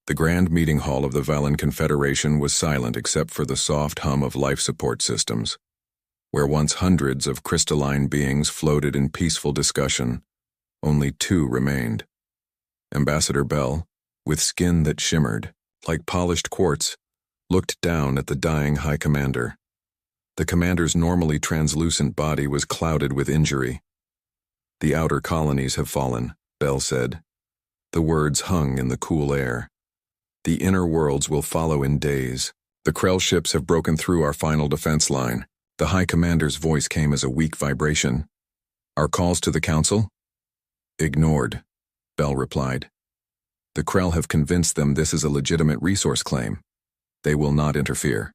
The grand meeting hall of the Valan Confederation was silent except for the soft hum of life support systems. Where once hundreds of crystalline beings floated in peaceful discussion, only two remained. Ambassador Bell, with skin that shimmered, like polished quartz, looked down at the dying High Commander. The commander's normally translucent body was clouded with injury. "The outer colonies have fallen," Bell said. The words hung in the cool air. "The inner worlds will follow in days. The Krell ships have broken through our final defense line." The High Commander's voice came as a weak vibration. "Our calls to the Council?" "Ignored," Bell replied. "The Krell have convinced them this is a legitimate resource claim. They will not interfere."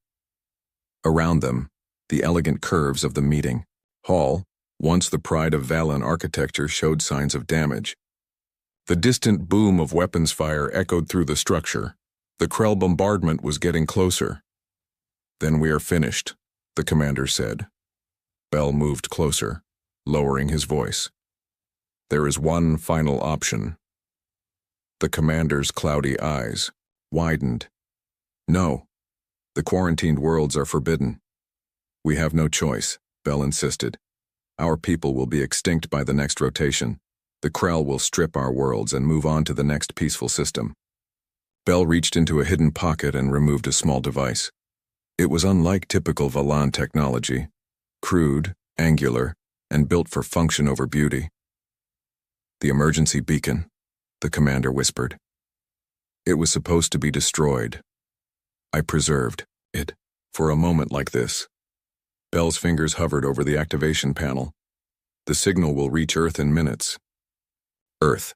Around them, the elegant curves of the meeting hall, once the pride of Valan architecture, showed signs of damage. The distant boom of weapons fire echoed through the structure. The Krell bombardment was getting closer. "Then we are finished," the commander said. Bell moved closer, lowering his voice. "There is one final option." The commander's cloudy eyes widened. "No, the quarantined worlds are forbidden." "We have no choice," Bell insisted. "Our people will be extinct by the next rotation. The Krell will strip our worlds and move on to the next peaceful system." Bell reached into a hidden pocket and removed a small device. It was unlike typical Valan technology, crude, angular, and built for function over beauty. "The emergency beacon," the commander whispered. "It was supposed to be destroyed. I preserved it for a moment like this." Bell's fingers hovered over the activation panel. "The signal will reach Earth in minutes." "Earth."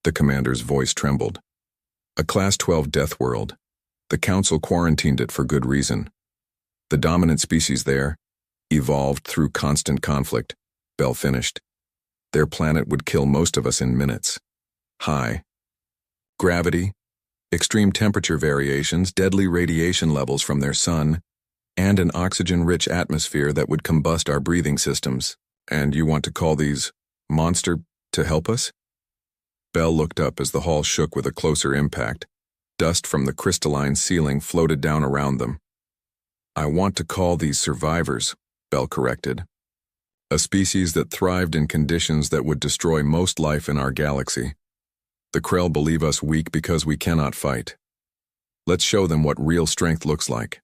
The commander's voice trembled. "A Class 12 death world. The Council quarantined it for good reason. The dominant species there evolved through constant conflict," Bell finished. "Their planet would kill most of us in minutes. High gravity, extreme temperature variations, deadly radiation levels from their sun, and an oxygen-rich atmosphere that would combust our breathing systems. And you want to call these monster to help us?" Bell looked up as the hall shook with a closer impact. Dust from the crystalline ceiling floated down around them. "I want to call these survivors," Bell corrected. "A species that thrived in conditions that would destroy most life in our galaxy. The Krell believe us weak because we cannot fight. Let's show them what real strength looks like."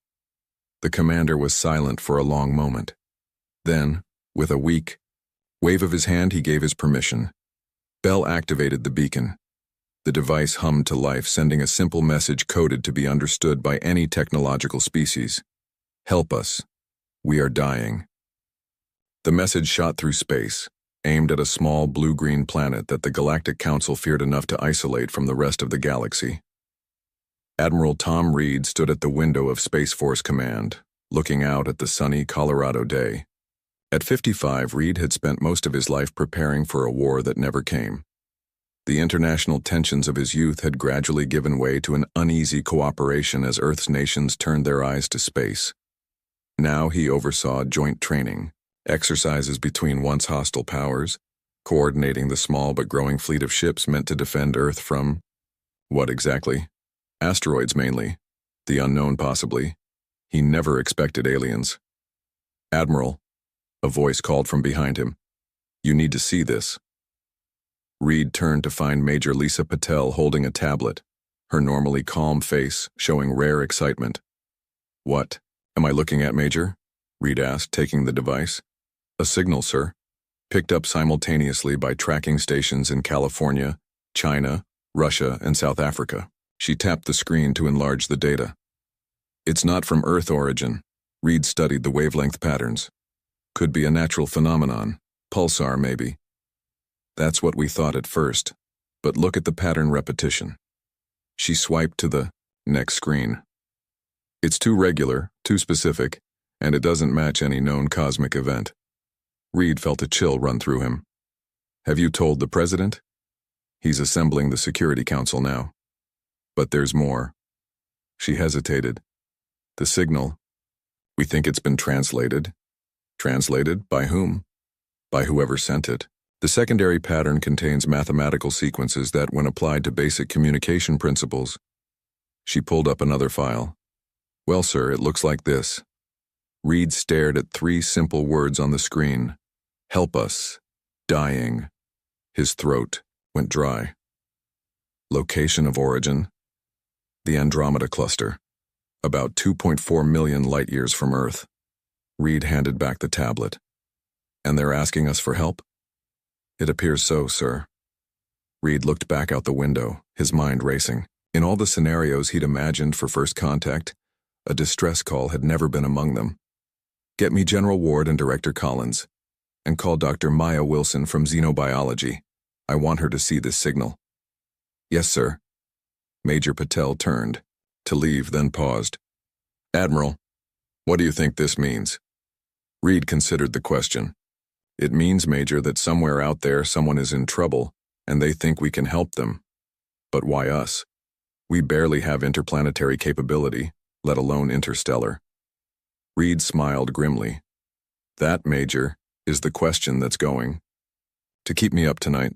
The commander was silent for a long moment. Then, with a weak wave of his hand, he gave his permission. Bell activated the beacon. The device hummed to life, sending a simple message coded to be understood by any technological species. "Help us. We are dying." The message shot through space, aimed at a small blue-green planet that the Galactic Council feared enough to isolate from the rest of the galaxy. Admiral Tom Reed stood at the window of Space Force Command, looking out at the sunny Colorado day. At 55, Reed had spent most of his life preparing for a war that never came. The international tensions of his youth had gradually given way to an uneasy cooperation as Earth's nations turned their eyes to space. Now he oversaw joint training, exercises between once hostile powers, coordinating the small but growing fleet of ships meant to defend Earth from what exactly? Asteroids mainly, the unknown possibly. He never expected aliens. "Admiral," a voice called from behind him. "You need to see this." Reed turned to find Major Lisa Patel holding a tablet, her normally calm face showing rare excitement. "What am I looking at, Major?" Reed asked, taking the device. "A signal, sir. Picked up simultaneously by tracking stations in California, China, Russia, and South Africa." She tapped the screen to enlarge the data. "It's not from Earth origin." Reed studied the wavelength patterns. "Could be a natural phenomenon. Pulsar, maybe." "That's what we thought at first. But look at the pattern repetition." She swiped to the next screen. "It's too regular, too specific, and it doesn't match any known cosmic event." Reed felt a chill run through him. "Have you told the president?" "He's assembling the Security Council now." "But there's more." She hesitated. "The signal. We think it's been translated." "Translated? By whom?" "By whoever sent it. The secondary pattern contains mathematical sequences that, when applied to basic communication principles, She pulled up another file. Well, sir, it looks like this. Reed stared at 3 simple words on the screen. Help us. Dying. His throat went dry. Location of origin? The Andromeda Cluster. About 2.4 million light-years from Earth. Reed handed back the tablet. And they're asking us for help? It appears so, sir. Reed looked back out the window, his mind racing. In all the scenarios he'd imagined for first contact, a distress call had never been among them. Get me General Ward and Director Collins, and call Dr. Maya Wilson from Xenobiology. I want her to see this signal. Yes, sir. Major Patel turned to leave, then paused. Admiral, what do you think this means? Reed considered the question. It means, Major, that somewhere out there someone is in trouble, and they think we can help them. But why us? We barely have interplanetary capability, let alone interstellar. Reed smiled grimly. That, Major, is the question that's going to keep me up tonight.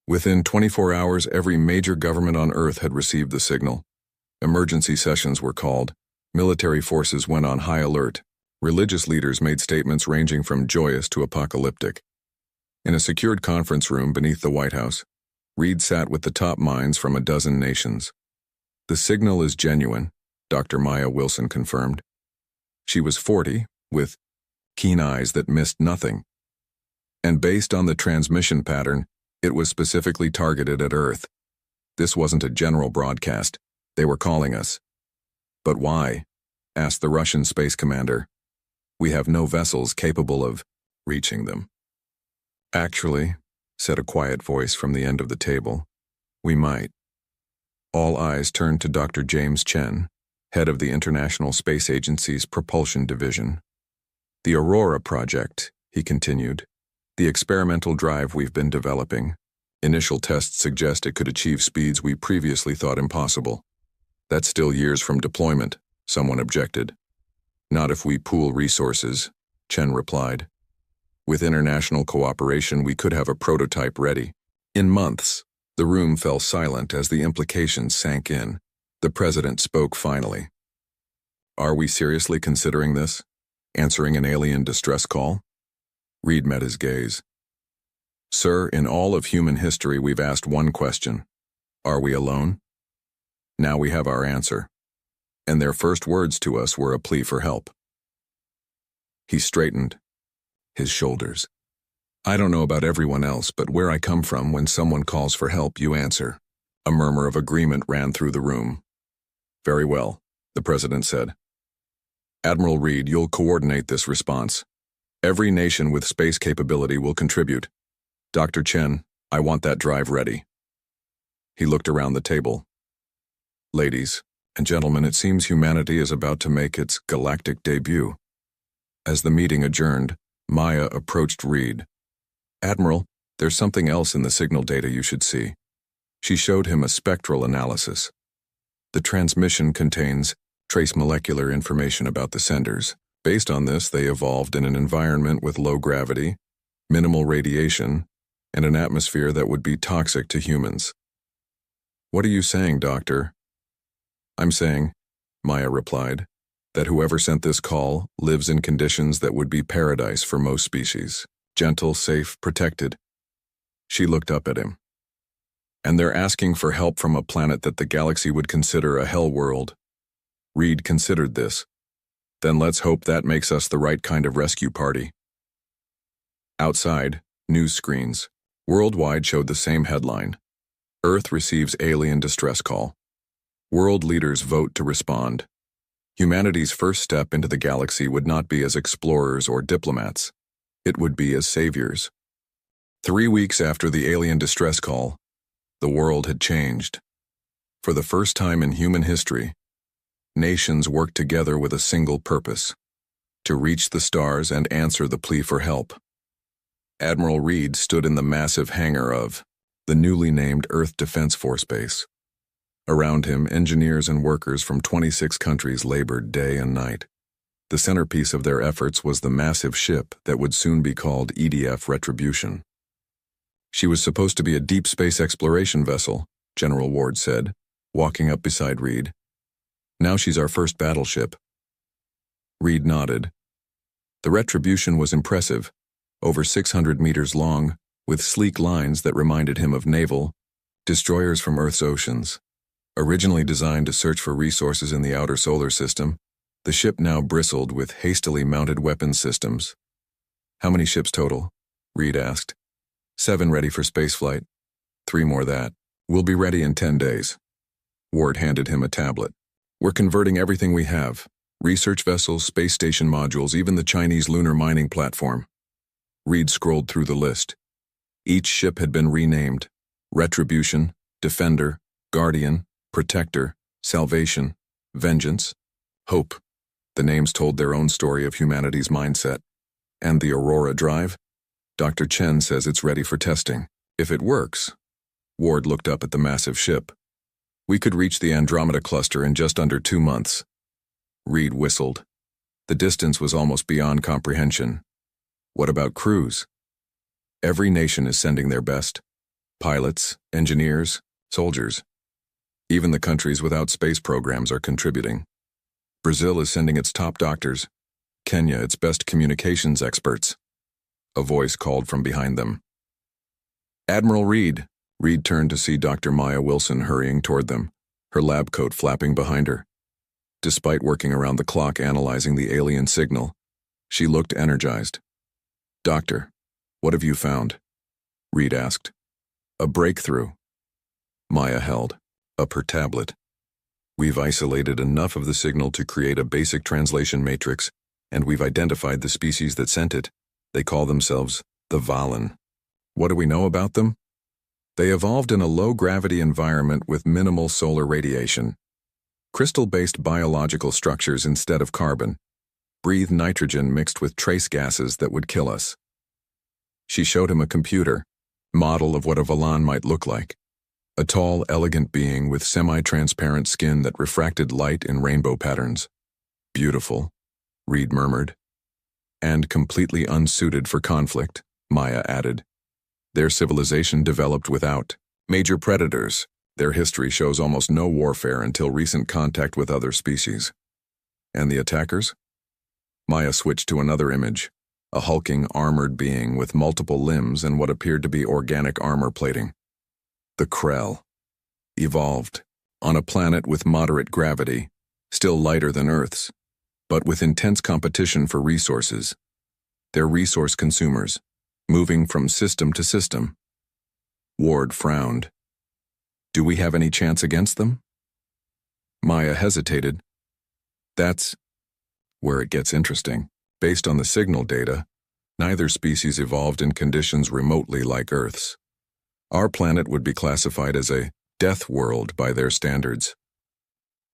Within 24 hours, every major government on Earth had received the signal. Emergency sessions were called. Military forces went on high alert. Religious leaders made statements ranging from joyous to apocalyptic. In a secured conference room beneath the White House, Reed sat with the top minds from a dozen nations. The signal is genuine, Dr. Maya Wilson confirmed. She was 40, with keen eyes that missed nothing. And based on the transmission pattern, it was specifically targeted at Earth. This wasn't a general broadcast. They were calling us. But why? Asked the Russian space commander. We have no vessels capable of reaching them. Actually, said a quiet voice from the end of the table, we might. All eyes turned to Dr. James Chen, head of the International Space Agency's Propulsion Division. The Aurora project, he continued, the experimental drive we've been developing. Initial tests suggest it could achieve speeds we previously thought impossible. That's still years from deployment, someone objected. Not if we pool resources, Chen replied. With international cooperation, we could have a prototype ready. In months, the room fell silent as the implications sank in. The president spoke finally. Are we seriously considering this? Answering an alien distress call? Reed met his gaze. Sir, in all of human history, we've asked one question. Are we alone? Now we have our answer. And their first words to us were a plea for help. He straightened his shoulders. I don't know about everyone else, but where I come from, when someone calls for help, you answer. A murmur of agreement ran through the room. Very well, the president said. Admiral Reed, you'll coordinate this response. Every nation with space capability will contribute. Dr. Chen, I want that drive ready. He looked around the table. Ladies and gentlemen, it seems humanity is about to make its galactic debut. As the meeting adjourned, Maya approached Reed. Admiral, there's something else in the signal data you should see. She showed him a spectral analysis. The transmission contains trace molecular information about the senders. Based on this, they evolved in an environment with low gravity, minimal radiation, and an atmosphere that would be toxic to humans. What are you saying, Doctor? I'm saying, Maya replied, that whoever sent this call lives in conditions that would be paradise for most species. Gentle, safe, protected. She looked up at him. And they're asking for help from a planet that the galaxy would consider a hell world. Reed considered this. Then let's hope that makes us the right kind of rescue party. Outside, news screens worldwide showed the same headline. Earth receives alien distress call. World leaders vote to respond. Humanity's first step into the galaxy would not be as explorers or diplomats. It would be as saviors. 3 weeks after the alien distress call, the world had changed. For the first time in human history, nations worked together with a single purpose: to reach the stars and answer the plea for help. Admiral Reed stood in the massive hangar of the newly named Earth Defense Force Base. Around him, engineers and workers from 26 countries labored day and night. The centerpiece of their efforts was the massive ship that would soon be called EDF Retribution. She was supposed to be a deep space exploration vessel, General Ward said, walking up beside Reed. Now she's our first battleship. Reed nodded. The Retribution was impressive, over 600 meters long, with sleek lines that reminded him of naval destroyers from Earth's oceans. Originally designed to search for resources in the outer solar system, the ship now bristled with hastily mounted weapons systems. How many ships total? Reed asked. 7 ready for spaceflight. 3 more that. We'll be ready in 10 days. Ward handed him a tablet. We're converting everything we have. Research vessels, space station modules, even the Chinese lunar mining platform. Reed scrolled through the list. Each ship had been renamed. Retribution, Defender, Guardian, Protector, Salvation, Vengeance, Hope. The names told their own story of humanity's mindset. And the Aurora Drive? Dr. Chen says it's ready for testing. If it works. Ward looked up at the massive ship. We could reach the Andromeda cluster in just under 2 months. Reed whistled. The distance was almost beyond comprehension. What about crews? Every nation is sending their best. Pilots, engineers, soldiers. Even the countries without space programs are contributing. Brazil is sending its top doctors. Kenya its best communications experts. A voice called from behind them. Admiral Reed. Reed turned to see Dr. Maya Wilson hurrying toward them, her lab coat flapping behind her. Despite working around the clock analyzing the alien signal, she looked energized. Doctor, what have you found? Reed asked. A breakthrough. Maya held up her tablet. We've isolated enough of the signal to create a basic translation matrix, and we've identified the species that sent it. They call themselves the Valen. What do we know about them? They evolved in a low-gravity environment with minimal solar radiation. Crystal-based biological structures instead of carbon. Breathe nitrogen mixed with trace gases that would kill us. She showed him a computer, model of what a Valan might look like. A tall, elegant being with semi-transparent skin that refracted light in rainbow patterns. Beautiful, Reed murmured. And completely unsuited for conflict, Maya added. Their civilization developed without major predators. Their history shows almost no warfare until recent contact with other species. And the attackers? Maya switched to another image, a hulking, armored being with multiple limbs and what appeared to be organic armor plating. The Krell. Evolved on a planet with moderate gravity, still lighter than Earth's, but with intense competition for resources. They're resource consumers, moving from system to system. Ward frowned. Do we have any chance against them? Maya hesitated. That's where it gets interesting. Based on the signal data, neither species evolved in conditions remotely like Earth's. Our planet would be classified as a death world by their standards.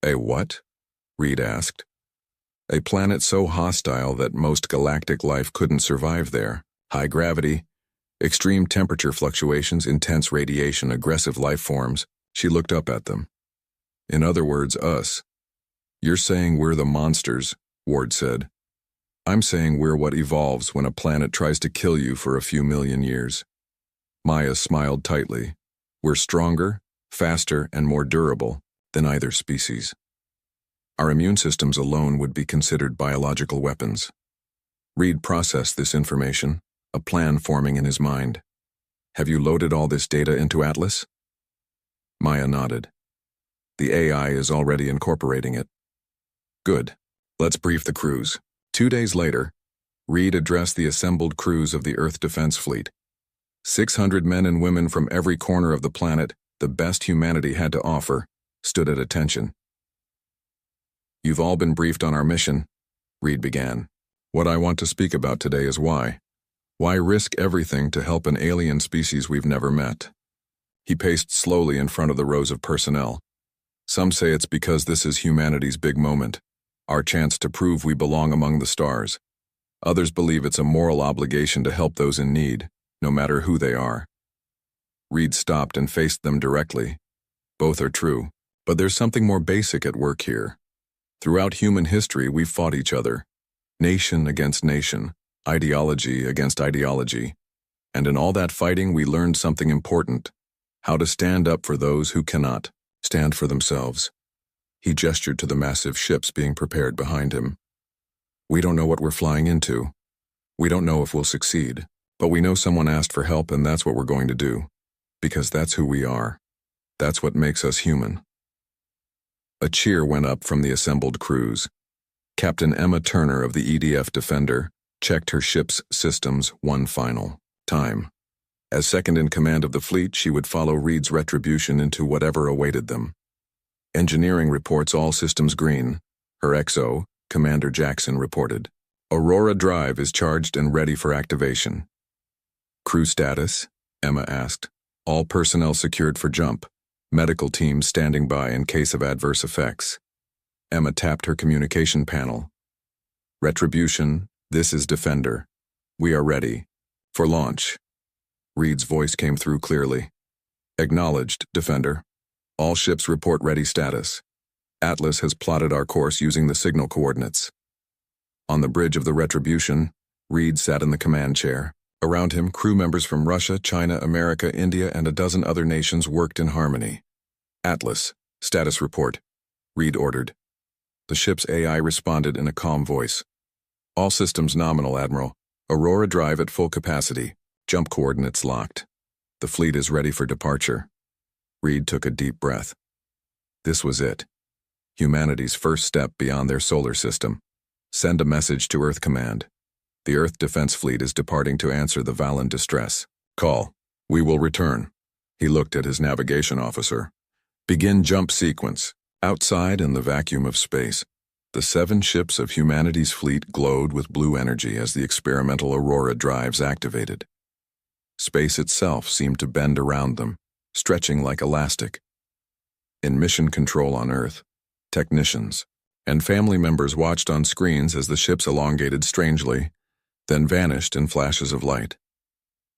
A what? Reed asked. A planet so hostile that most galactic life couldn't survive there. High gravity, extreme temperature fluctuations, intense radiation, aggressive life forms. She looked up at them. In other words, us. You're saying we're the monsters, Ward said. I'm saying we're what evolves when a planet tries to kill you for a few million years. Maya smiled tightly. We're stronger, faster, and more durable than either species. Our immune systems alone would be considered biological weapons. Reed processed this information, a plan forming in his mind. Have you loaded all this data into Atlas? Maya nodded. The AI is already incorporating it. Good. Let's brief the crews. 2 days later, Reed addressed the assembled crews of the Earth Defense Fleet. 600 men and women from every corner of the planet, the best humanity had to offer, stood at attention. You've all been briefed on our mission, Reed began. What I want to speak about today is why. Why risk everything to help an alien species we've never met? He paced slowly in front of the rows of personnel. Some say it's because this is humanity's big moment, our chance to prove we belong among the stars. Others believe it's a moral obligation to help those in need, no matter who they are. Reed stopped and faced them directly. Both are true, but there's something more basic at work here. Throughout human history, we've fought each other. Nation against nation, ideology against ideology. And in all that fighting, we learned something important. How to stand up for those who cannot stand for themselves. He gestured to the massive ships being prepared behind him. "We don't know what we're flying into. We don't know if we'll succeed, but we know someone asked for help and that's what we're going to do. Because that's who we are. That's what makes us human." A cheer went up from the assembled crews. Captain Emma Turner of the EDF Defender checked her ship's systems one final time. As second in command of the fleet, she would follow Reed's retribution into whatever awaited them. Engineering reports all systems green. Her XO, Commander Jackson, reported. "Aurora Drive is charged and ready for activation." "Crew status?" Emma asked. "All personnel secured for jump. Medical teams standing by in case of adverse effects." Emma tapped her communication panel. "Retribution, this is Defender. We are ready. For launch." Reed's voice came through clearly. "Acknowledged, Defender. All ships report ready status. Atlas has plotted our course using the signal coordinates." On the bridge of the Retribution, Reed sat in the command chair. Around him, crew members from Russia, China, America, India, and a dozen other nations worked in harmony. "Atlas, status report," Reed ordered. The ship's AI responded in a calm voice. "All systems nominal, Admiral. Aurora Drive at full capacity. Jump coordinates locked. The fleet is ready for departure." Reed took a deep breath. This was it. Humanity's first step beyond their solar system. Send a message to Earth Command. The Earth Defense Fleet is departing to answer the Valan distress. Call. We will return. He looked at his navigation officer. Begin jump sequence. Outside in the vacuum of space, the 7 ships of humanity's fleet glowed with blue energy as the experimental Aurora drives activated. Space itself seemed to bend around them, stretching like elastic. In mission control on Earth, technicians and family members watched on screens as the ships elongated strangely, then vanished in flashes of light.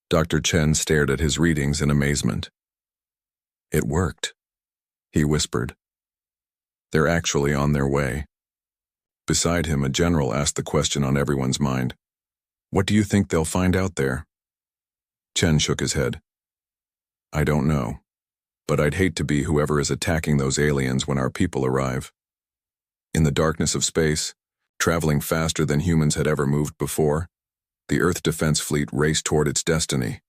Dr. Chen stared at his readings in amazement. "It worked," he whispered. "They're actually on their way." Beside him, a general asked the question on everyone's mind. "What do you think they'll find out there?" Chen shook his head. "I don't know, but I'd hate to be whoever is attacking those aliens when our people arrive." In the darkness of space, traveling faster than humans had ever moved before, the Earth Defense Fleet raced toward its destiny.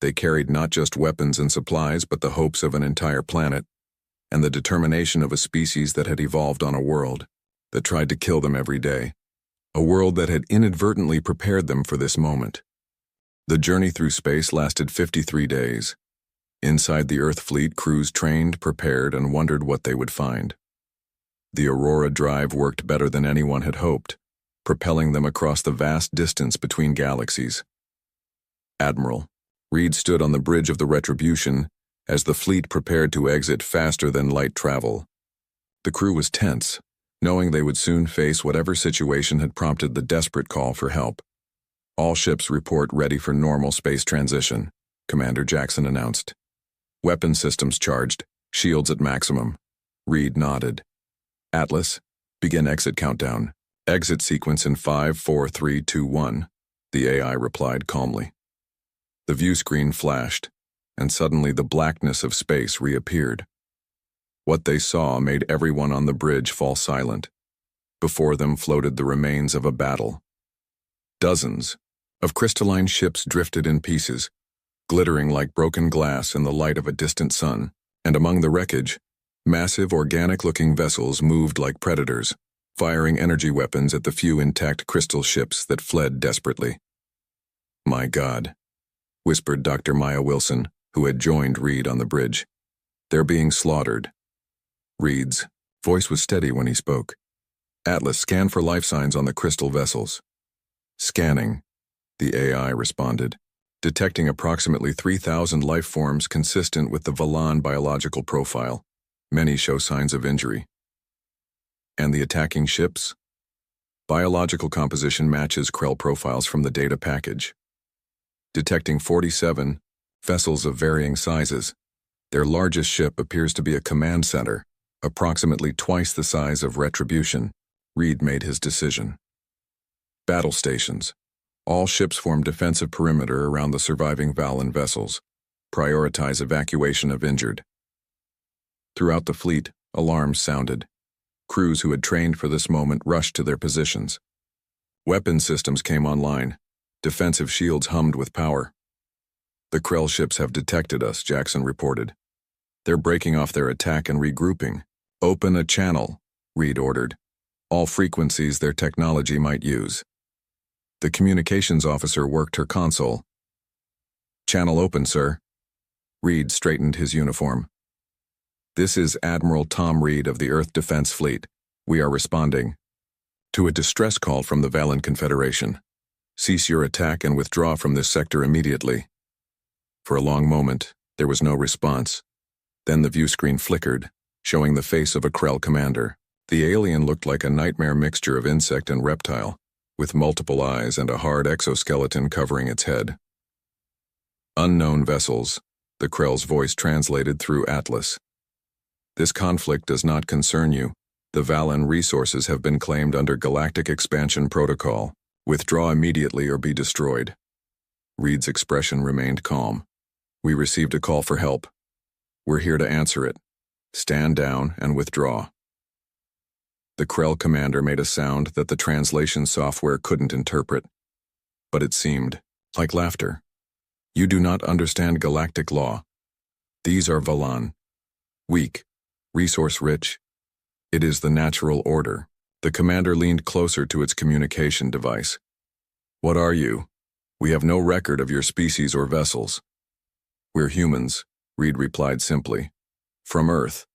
They carried not just weapons and supplies, but the hopes of an entire planet, and the determination of a species that had evolved on a world that tried to kill them every day, a world that had inadvertently prepared them for this moment. The journey through space lasted 53 days. Inside the Earth Fleet, crews trained, prepared, and wondered what they would find. The Aurora Drive worked better than anyone had hoped, propelling them across the vast distance between galaxies. "Admiral," Reed stood on the bridge of the Retribution as the fleet prepared to exit faster than light travel. The crew was tense, knowing they would soon face whatever situation had prompted the desperate call for help. "All ships report ready for normal space transition," Commander Jackson announced. "Weapon systems charged, shields at maximum." Reed nodded. "Atlas, begin exit countdown. Exit sequence in 5, 4, 3, 2, 1, the AI replied calmly. The view screen flashed, and suddenly the blackness of space reappeared. What they saw made everyone on the bridge fall silent. Before them floated the remains of a battle. Dozens of crystalline ships drifted in pieces, glittering like broken glass in the light of a distant sun, and among the wreckage, massive organic-looking vessels moved like predators, firing energy weapons at the few intact crystal ships that fled desperately. "My God," whispered Dr. Maya Wilson, who had joined Reed on the bridge. "They're being slaughtered." Reed's voice was steady when he spoke. "Atlas, scan for life signs on the crystal vessels." "Scanning," the AI responded, detecting approximately 3,000 life forms consistent with the Valan biological profile. Many show signs of injury. "And the attacking ships?" "Biological composition matches Krell profiles from the data package. Detecting 47 vessels of varying sizes. Their largest ship appears to be a command center, approximately twice the size of Retribution." Reed made his decision. "Battle stations. All ships form defensive perimeter around the surviving Valan vessels. Prioritize evacuation of injured." Throughout the fleet, alarms sounded. Crews who had trained for this moment rushed to their positions. Weapon systems came online. Defensive shields hummed with power. "The Krell ships have detected us," Jackson reported. "They're breaking off their attack and regrouping." "Open a channel," Reed ordered. "All frequencies their technology might use." The communications officer worked her console. "Channel open, sir." Reed straightened his uniform. "This is Admiral Tom Reed of the Earth Defense Fleet. We are responding to a distress call from the Valen Confederation. Cease your attack and withdraw from this sector immediately." For a long moment, there was no response. Then the view screen flickered, showing the face of a Krell commander. The alien looked like a nightmare mixture of insect and reptile, with multiple eyes and a hard exoskeleton covering its head. "Unknown vessels," the Krell's voice translated through Atlas. "This conflict does not concern you. The Valen resources have been claimed under Galactic Expansion Protocol. Withdraw immediately or be destroyed." Reed's expression remained calm. "We received a call for help. We're here to answer it. Stand down and withdraw." The Krell commander made a sound that the translation software couldn't interpret, but it seemed like laughter. "You do not understand galactic law. These are Valan. Weak, resource-rich. It is the natural order." The commander leaned closer to its communication device. "What are you? We have no record of your species or vessels." "We're humans," Reed replied simply. "From Earth."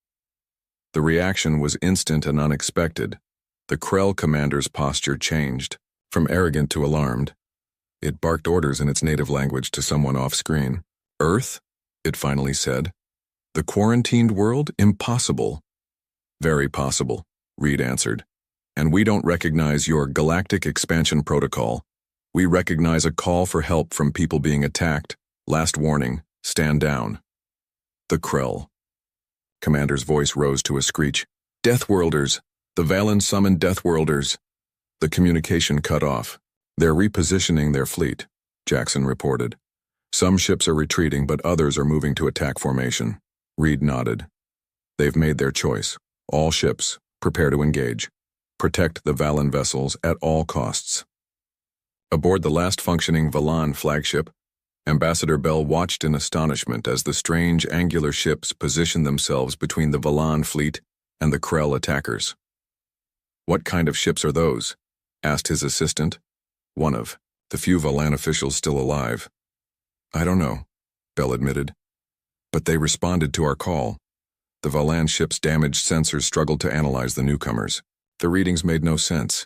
The reaction was instant and unexpected. The Krell commander's posture changed, from arrogant to alarmed. It barked orders in its native language to someone off-screen. "Earth?" it finally said. "The quarantined world? Impossible." "Very possible," Reed answered. "And we don't recognize your Galactic Expansion Protocol. We recognize a call for help from people being attacked. Last warning, stand down." The Krell commander's voice rose to a screech. "Deathworlders! The Valen summoned Deathworlders!" The communication cut off. "They're repositioning their fleet," Jackson reported. "Some ships are retreating, but others are moving to attack formation." Reed nodded. "They've made their choice. All ships, prepare to engage. Protect the Valen vessels at all costs." Aboard the last functioning Valan flagship, Ambassador Bell watched in astonishment as the strange angular ships positioned themselves between the Valan fleet and the Krell attackers. "What kind of ships are those?" asked his assistant, one of the few Valan officials still alive. "I don't know," Bell admitted. "But they responded to our call." The Valan ship's damaged sensors struggled to analyze the newcomers. The readings made no sense.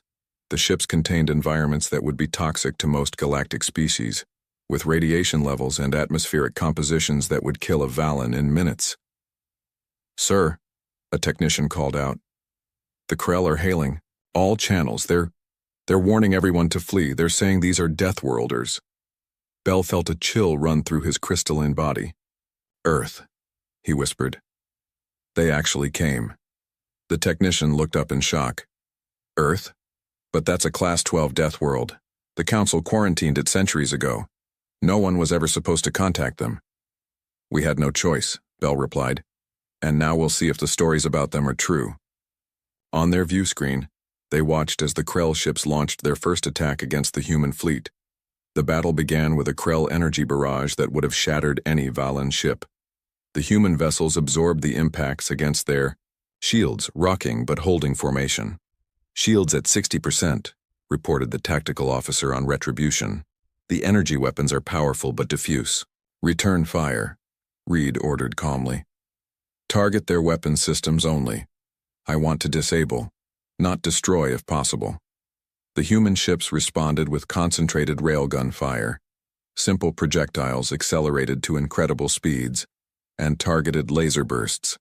The ships contained environments that would be toxic to most galactic species, with radiation levels and atmospheric compositions that would kill a Valan in minutes. "Sir," a technician called out. "The Krell are hailing all channels. They're warning everyone to flee. They're saying these are Deathworlders." Bell felt a chill run through his crystalline body. "Earth," he whispered. "They actually came." The technician looked up in shock. "Earth? But that's a Class 12 death world. The Council quarantined it centuries ago. No one was ever supposed to contact them." "We had no choice," Bell replied. "And now we'll see if the stories about them are true." On their view screen, they watched as the Krell ships launched their first attack against the human fleet. The battle began with a Krell energy barrage that would have shattered any Valan ship. The human vessels absorbed the impacts against their shields, rocking but holding formation. "Shields at 60%, reported the tactical officer on Retribution. "The energy weapons are powerful but diffuse." "Return fire," Reed ordered calmly. "Target their weapon systems only. I want to disable, not destroy if possible." The human ships responded with concentrated railgun fire, simple projectiles accelerated to incredible speeds, and targeted laser bursts.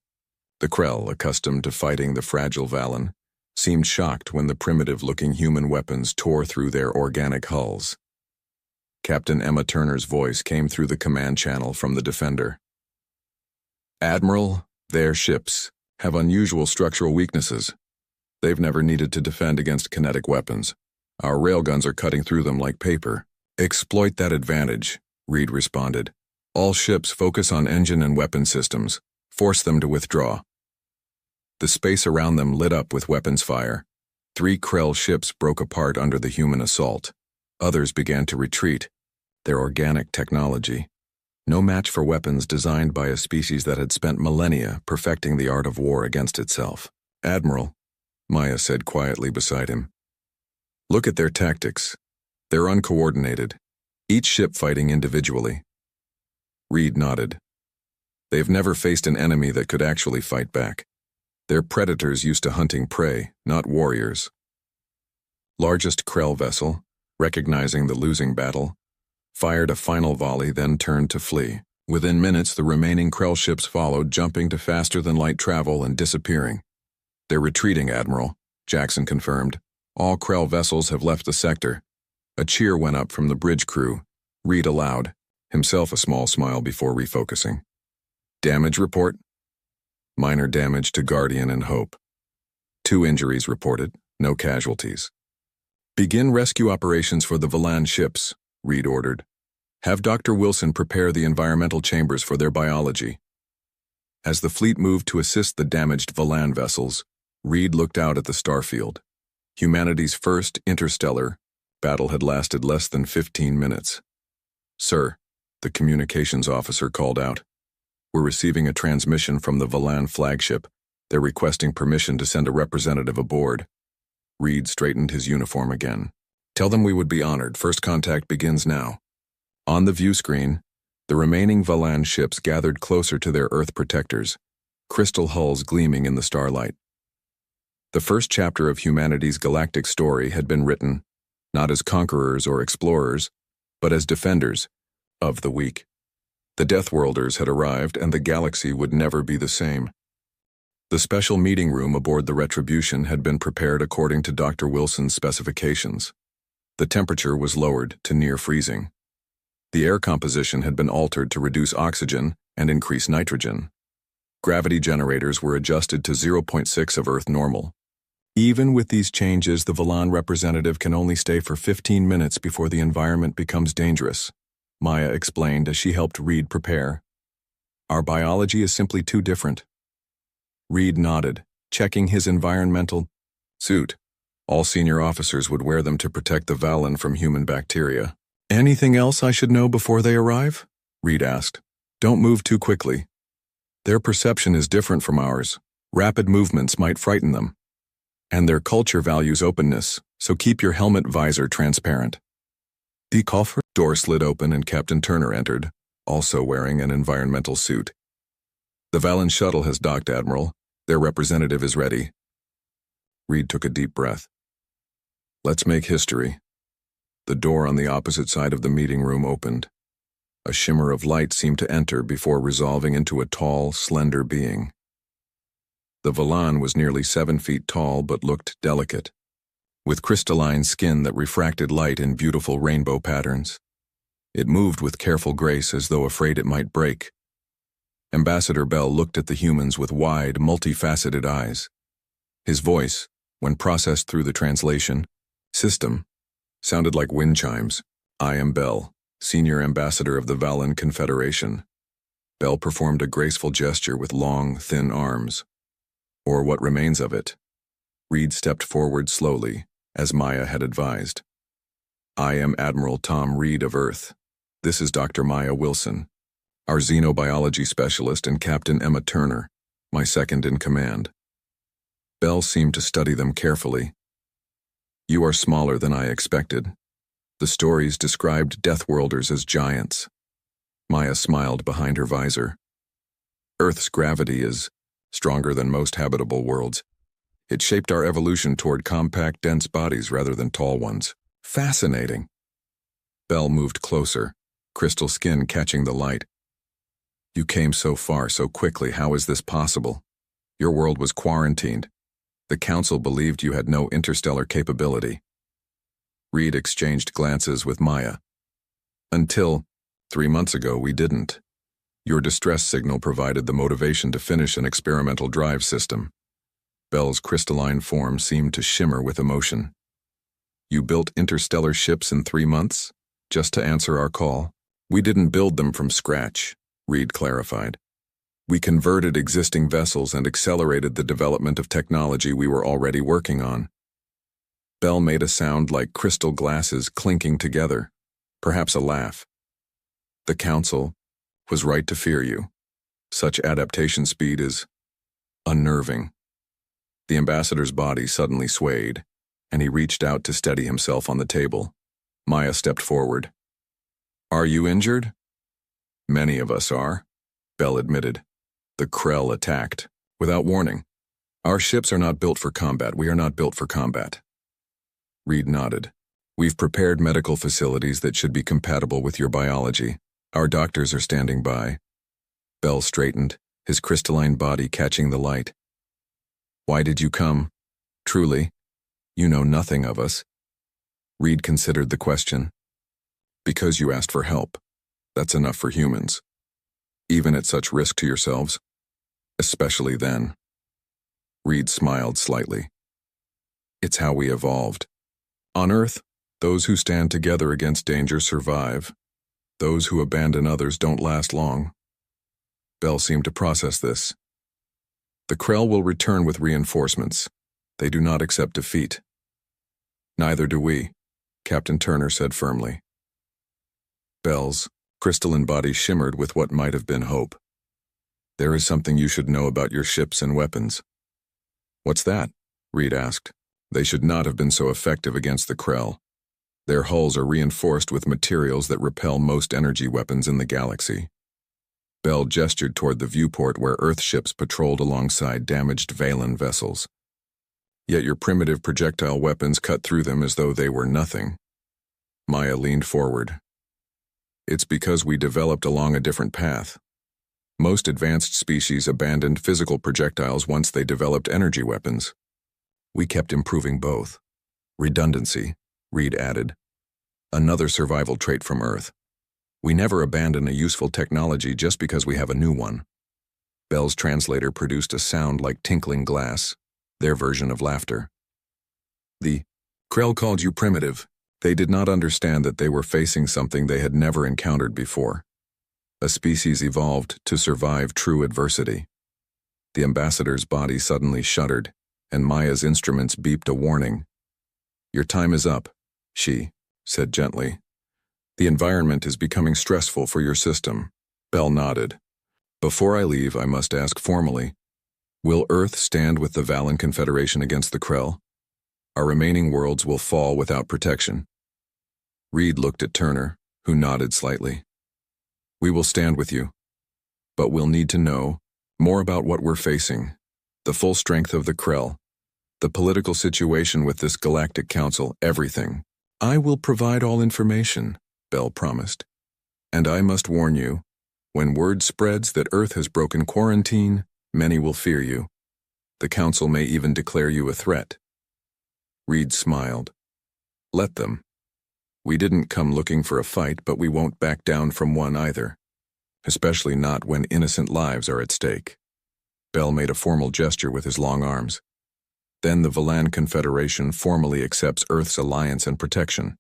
The Krell, accustomed to fighting the fragile Valan, seemed shocked when the primitive-looking human weapons tore through their organic hulls. Captain Emma Turner's voice came through the command channel from the Defender. "Admiral, their ships have unusual structural weaknesses. They've never needed to defend against kinetic weapons. Our railguns are cutting through them like paper." "Exploit that advantage," Reed responded. "All ships focus on engine and weapon systems. Force them to withdraw." The space around them lit up with weapons fire. 3 Krell ships broke apart under the human assault. Others began to retreat, their organic technology. No match for weapons designed by a species that had spent millennia perfecting the art of war against itself. "Admiral," Maya said quietly beside him. "Look at their tactics. They're uncoordinated, each ship fighting individually." Reed nodded. "They've never faced an enemy that could actually fight back. They're predators used to hunting prey, not warriors." Largest Krell vessel, recognizing the losing battle, fired a final volley, then turned to flee. Within minutes, the remaining Krell ships followed, jumping to faster-than-light travel and disappearing. "They're retreating, Admiral," Jackson confirmed. "All Krell vessels have left the sector." A cheer went up from the bridge crew. Reed aloud, himself a small smile before refocusing. "Damage report?" "Minor damage to Guardian and Hope. 2 injuries reported, no casualties." "Begin rescue operations for the Valan ships," Reed ordered. "Have Dr. Wilson prepare the environmental chambers for their biology." As the fleet moved to assist the damaged Valan vessels, Reed looked out at the starfield. Humanity's first interstellar battle had lasted less than 15 minutes. "Sir," the communications officer called out, "we're receiving a transmission from the Valan flagship. They're requesting permission to send a representative aboard." Reed straightened his uniform again. "Tell them we would be honored. First contact begins now." On the view screen, the remaining Valan ships gathered closer to their Earth protectors, crystal hulls gleaming in the starlight. The first chapter of humanity's galactic story had been written, not as conquerors or explorers, but as defenders of the weak. The Deathworlders had arrived, and the galaxy would never be the same. The special meeting room aboard the Retribution had been prepared according to Dr. Wilson's specifications. The temperature was lowered to near freezing. The air composition had been altered to reduce oxygen and increase nitrogen. Gravity generators were adjusted to 0.6 of Earth normal. Even with these changes, the Valan representative can only stay for 15 minutes before the environment becomes dangerous, Maya explained as she helped Reed prepare. "Our biology is simply too different." Reed nodded, checking his environmental suit. All senior officers would wear them to protect the Valan from human bacteria. "Anything else I should know before they arrive?" Reed asked. "Don't move too quickly. Their perception is different from ours. Rapid movements might frighten them. And their culture values openness, so keep your helmet visor transparent." The coffer door slid open and Captain Turner entered, also wearing an environmental suit. "The Valan shuttle has docked, Admiral. Their representative is ready." Reed took a deep breath. "Let's make history." The door on the opposite side of the meeting room opened. A shimmer of light seemed to enter before resolving into a tall, slender being. The Valan was nearly 7 feet tall but looked delicate, with crystalline skin that refracted light in beautiful rainbow patterns. It moved with careful grace as though afraid it might break. Ambassador Bell looked at the humans with wide, multifaceted eyes. His voice, when processed through the translation system, sounded like wind chimes. "I am Bell, Senior Ambassador of the Valan Confederation." Bell performed a graceful gesture with long, thin arms. "Or what remains of it." Reed stepped forward slowly, as Maya had advised. "I am Admiral Tom Reed of Earth. This is Dr. Maya Wilson, our xenobiology specialist, and Captain Emma Turner, my second in command." Bell seemed to study them carefully. "You are smaller than I expected. The stories described Deathworlders as giants." Maya smiled behind her visor. "Earth's gravity is stronger than most habitable worlds. It shaped our evolution toward compact, dense bodies rather than tall ones." "Fascinating." Bell moved closer, crystal skin catching the light. "You came so far so quickly. How is this possible? Your world was quarantined. The Council believed you had no interstellar capability." Reed exchanged glances with Maya. "Until 3 months ago, we didn't. Your distress signal provided the motivation to finish an experimental drive system." Bell's crystalline form seemed to shimmer with emotion. "You built interstellar ships in 3 months, just to answer our call?" "We didn't build them from scratch," Reed clarified. We converted existing vessels and accelerated the development of technology we were already working on. Bell made a sound like crystal glasses clinking together, perhaps a laugh. The Council was right to fear you. Such adaptation speed is unnerving. The ambassador's body suddenly swayed, and he reached out to steady himself on the table. Maya stepped forward. "Are you injured?" "Many of us are," Bell admitted. The Krell attacked, without warning. "Our ships are not built for combat. We are not built for combat." Reed nodded. "We've prepared medical facilities that should be compatible with your biology. Our doctors are standing by." Bell straightened, his crystalline body catching the light. "Why did you come? Truly, you know nothing of us." Reed considered the question. "Because you asked for help. That's enough for humans. Even at such risk to yourselves. Especially then." Reed smiled slightly. "It's how we evolved. On Earth, those who stand together against danger survive. Those who abandon others don't last long." Bell seemed to process this. "The Krell will return with reinforcements. They do not accept defeat." "Neither do we," Captain Turner said firmly. Bell's crystalline body shimmered with what might have been hope. "There is something you should know about your ships and weapons." "What's that?" Reed asked. "They should not have been so effective against the Krell. Their hulls are reinforced with materials that repel most energy weapons in the galaxy." Bell gestured toward the viewport where Earth ships patrolled alongside damaged Valen vessels. "Yet your primitive projectile weapons cut through them as though they were nothing." Maya leaned forward. "It's because we developed along a different path. Most advanced species abandoned physical projectiles once they developed energy weapons. We kept improving both." "Redundancy," Reed added. "Another survival trait from Earth. We never abandon a useful technology just because we have a new one." Bell's translator produced a sound like tinkling glass, their version of laughter. "The Krell called you primitive. They did not understand that they were facing something they had never encountered before. A species evolved to survive true adversity." The ambassador's body suddenly shuddered, and Maya's instruments beeped a warning. "Your time is up," she said gently. "The environment is becoming stressful for your system." Bell nodded. "Before I leave, I must ask formally, will Earth stand with the Valen Confederation against the Krell? Our remaining worlds will fall without protection." Reed looked at Turner, who nodded slightly. "We will stand with you, but we'll need to know more about what we're facing, the full strength of the Krell, the political situation with this galactic council, everything." "I will provide all information," Bell promised. "And I must warn you, when word spreads that Earth has broken quarantine, many will fear you. The Council may even declare you a threat." Reed smiled. "Let them. We didn't come looking for a fight, but we won't back down from one either. Especially not when innocent lives are at stake." Bell made a formal gesture with his long arms. "Then the Valen Confederation formally accepts Earth's alliance and protection.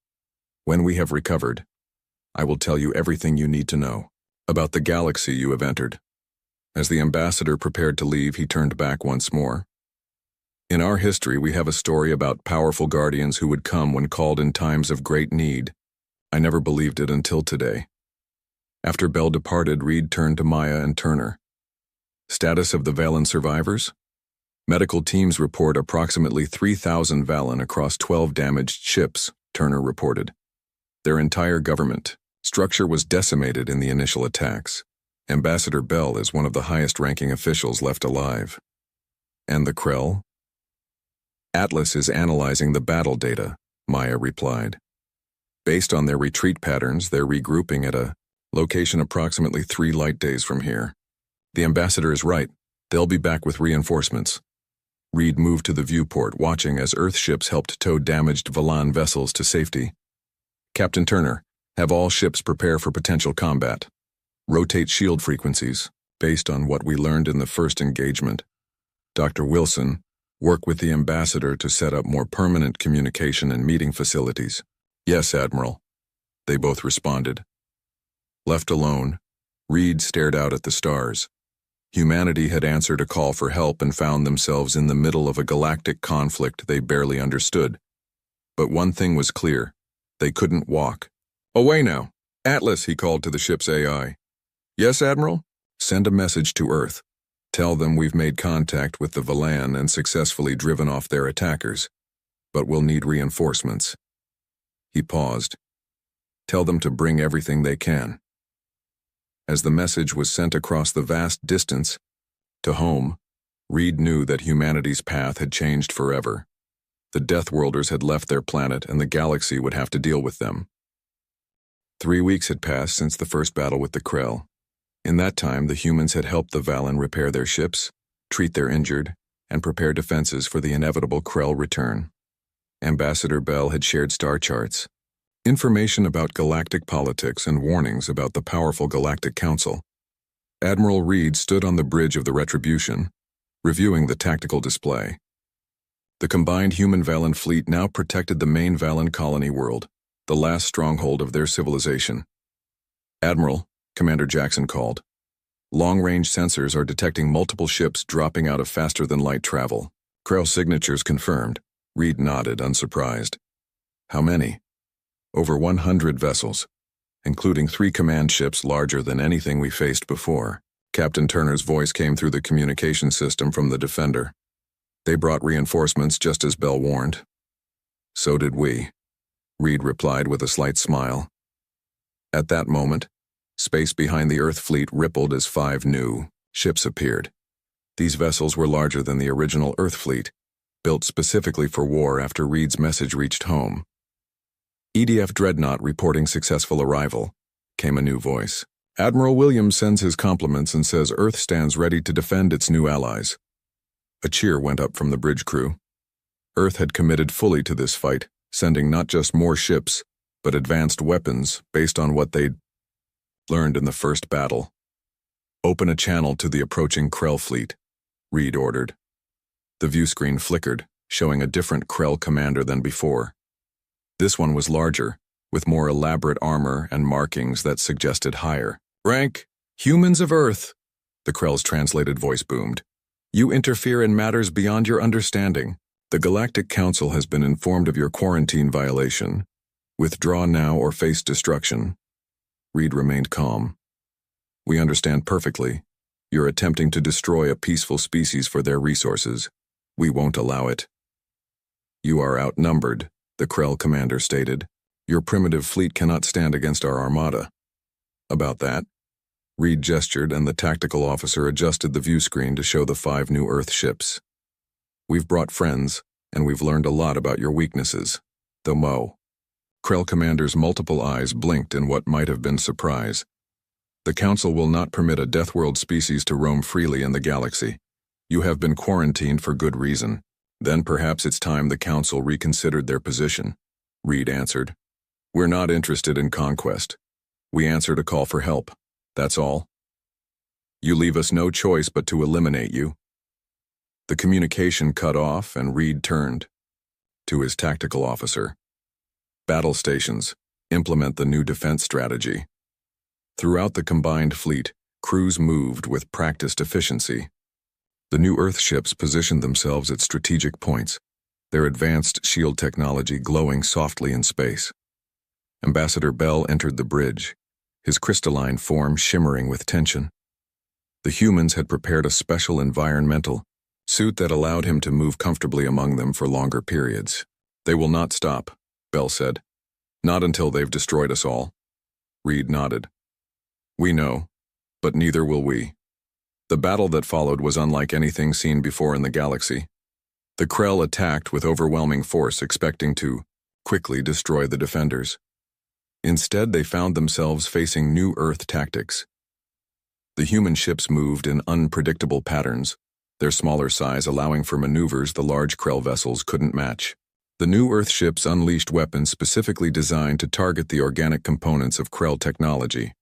When we have recovered, I will tell you everything you need to know about the galaxy you have entered." As the ambassador prepared to leave, he turned back once more. "In our history, we have a story about powerful guardians who would come when called in times of great need. I never believed it until today." After Bell departed, Reed turned to Maya and Turner. "Status of the Valen survivors?" "Medical teams report approximately 3,000 Valen across 12 damaged ships," Turner reported. "Their entire government structure was decimated in the initial attacks. Ambassador Bell is one of the highest-ranking officials left alive." "And the Krell?" "Atlas is analyzing the battle data," Maya replied. "Based on their retreat patterns, they're regrouping at a location approximately 3 light days from here. The ambassador is right. They'll be back with reinforcements." Reed moved to the viewport, watching as Earth ships helped tow damaged Valan vessels to safety. "Captain Turner, have all ships prepare for potential combat. Rotate shield frequencies, based on what we learned in the first engagement. Dr. Wilson, work with the ambassador to set up more permanent communication and meeting facilities." "Yes, Admiral," they both responded. Left alone, Reed stared out at the stars. Humanity had answered a call for help and found themselves in the middle of a galactic conflict they barely understood. But one thing was clear. They couldn't walk. "Away now. Atlas," he called to the ship's AI. "Yes, Admiral?" "Send a message to Earth. Tell them we've made contact with the Valan and successfully driven off their attackers. But we'll need reinforcements." He paused. "Tell them to bring everything they can." As the message was sent across the vast distance to home, Reed knew that humanity's path had changed forever. The Deathworlders had left their planet and the galaxy would have to deal with them. 3 weeks had passed since the first battle with the Krell. In that time, the humans had helped the Valan repair their ships, treat their injured, and prepare defenses for the inevitable Krell return. Ambassador Bell had shared star charts, information about galactic politics and warnings about the powerful Galactic Council. Admiral Reed stood on the bridge of the Retribution, reviewing the tactical display. The combined human-Valan fleet now protected the main Valan colony world, the last stronghold of their civilization. "Admiral," Commander Jackson called. "Long-range sensors are detecting multiple ships dropping out of faster-than-light travel." Krell signatures confirmed. Reed nodded, unsurprised. "How many?" "Over 100 vessels, including 3 command ships larger than anything we faced before." Captain Turner's voice came through the communication system from the Defender. "They brought reinforcements just as Bell warned." "So did we," Reed replied with a slight smile. At that moment, space behind the Earth fleet rippled as 5 new ships appeared. These vessels were larger than the original Earth fleet, built specifically for war after Reed's message reached home. "EDF Dreadnought reporting successful arrival," came a new voice. "Admiral Williams sends his compliments and says Earth stands ready to defend its new allies." A cheer went up from the bridge crew. Earth had committed fully to this fight, sending not just more ships, but advanced weapons based on what they'd learned in the first battle. "Open a channel to the approaching Krell fleet," Reed ordered. The view screen flickered, showing a different Krell commander than before. This one was larger, with more elaborate armor and markings that suggested higher rank. "Humans of Earth," the Krell's translated voice boomed. "You interfere in matters beyond your understanding. The Galactic Council has been informed of your quarantine violation. Withdraw now or face destruction." Reed remained calm. "We understand perfectly. You're attempting to destroy a peaceful species for their resources. We won't allow it." "You are outnumbered," the Krell commander stated. "Your primitive fleet cannot stand against our armada." "About that?" Reed gestured and the tactical officer adjusted the view screen to show the 5 new Earth ships. "We've brought friends, and we've learned a lot about your weaknesses. The Mo." Krell commander's multiple eyes blinked in what might have been surprise. "The Council will not permit a Deathworld species to roam freely in the galaxy. You have been quarantined for good reason." "Then perhaps it's time the Council reconsidered their position," Reed answered. "We're not interested in conquest. We answered a call for help. That's all. You leave us no choice but to eliminate you." The communication cut off and Reed turned to his tactical officer. "Battle stations, implement the new defense strategy." Throughout the combined fleet, crews moved with practiced efficiency. The new Earth ships positioned themselves at strategic points, their advanced shield technology glowing softly in space. Ambassador Bell entered the bridge, his crystalline form shimmering with tension. The humans had prepared a special environmental suit that allowed him to move comfortably among them for longer periods. "They will not stop," Bell said. "Not until they've destroyed us all." Reed nodded. "We know, but neither will we." The battle that followed was unlike anything seen before in the galaxy. The Krell attacked with overwhelming force, expecting to quickly destroy the defenders. Instead, they found themselves facing new Earth tactics. The human ships moved in unpredictable patterns, their smaller size allowing for maneuvers the large Krell vessels couldn't match. The new Earth ships unleashed weapons specifically designed to target the organic components of Krell technology.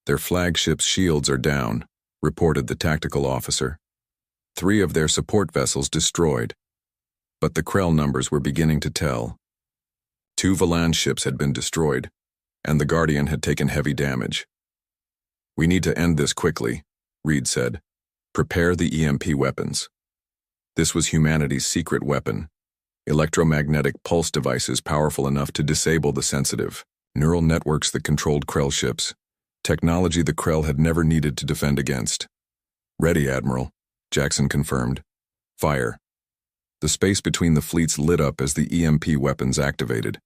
"Their flagship's shields are down," reported the tactical officer. 3 of their support vessels destroyed, but the Krell numbers were beginning to tell. 2 Valan ships had been destroyed, and the Guardian had taken heavy damage. "We need to end this quickly," Reed said. Prepare the EMP weapons. This was humanity's secret weapon. Electromagnetic pulse devices powerful enough to disable the sensitive. Neural networks that controlled Krell ships. Technology the Krell had never needed to defend against. Ready, Admiral, Jackson confirmed. Fire. The space between the fleets lit up as the EMP weapons activated.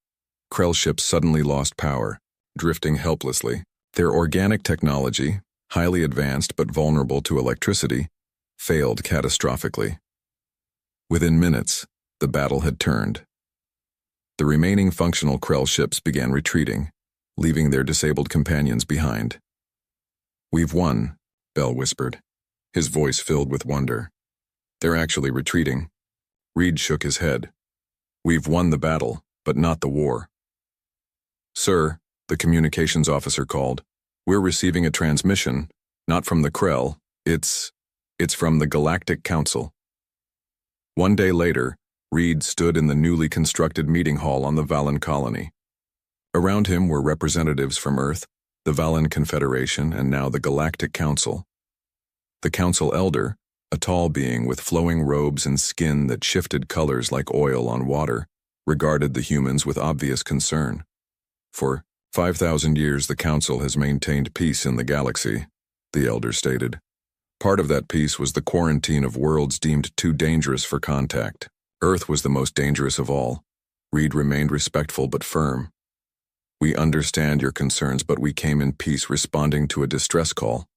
Krell ships suddenly lost power, drifting helplessly. Their organic technology, highly advanced but vulnerable to electricity, failed catastrophically. Within minutes, the battle had turned. The remaining functional Krell ships began retreating, leaving their disabled companions behind. "We've won," Bell whispered, his voice filled with wonder. "They're actually retreating." Reed shook his head. "We've won the battle, but not the war." "Sir," the communications officer called, "we're receiving a transmission, not from the Krell, it's from the Galactic Council." 1 day later, Reed stood in the newly constructed meeting hall on the Valen colony. Around him were representatives from Earth, the Valen Confederation, and now the Galactic Council. The Council Elder, a tall being with flowing robes and skin that shifted colors like oil on water, regarded the humans with obvious concern. "For 5,000 years the Council has maintained peace in the galaxy," the Elder stated. "Part of that peace was the quarantine of worlds deemed too dangerous for contact. Earth was the most dangerous of all." Reed remained respectful but firm. "We understand your concerns, but we came in peace responding to a distress call."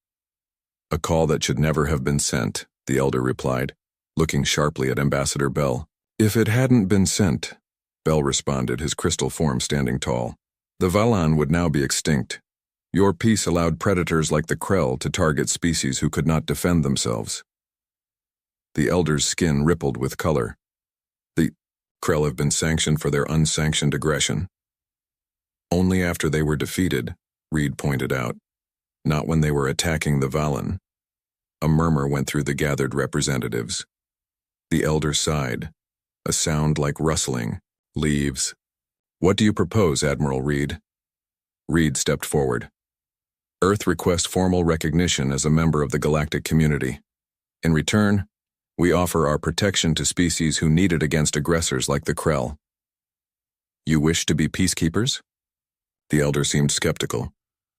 "A call that should never have been sent," the Elder replied, looking sharply at Ambassador Bell. "If it hadn't been sent," Bell responded, his crystal form standing tall, "the Valan would now be extinct. Your peace allowed predators like the Krell to target species who could not defend themselves." The Elder's skin rippled with color. "The Krell have been sanctioned for their unsanctioned aggression." "Only after they were defeated," Reed pointed out, "not when they were attacking the Valan." A murmur went through the gathered representatives. The Elder sighed, a sound like rustling leaves. "What do you propose, Admiral Reed?" Reed stepped forward. "Earth requests formal recognition as a member of the galactic community. In return, we offer our protection to species who need it against aggressors like the Krell." "You wish to be peacekeepers?" The Elder seemed skeptical.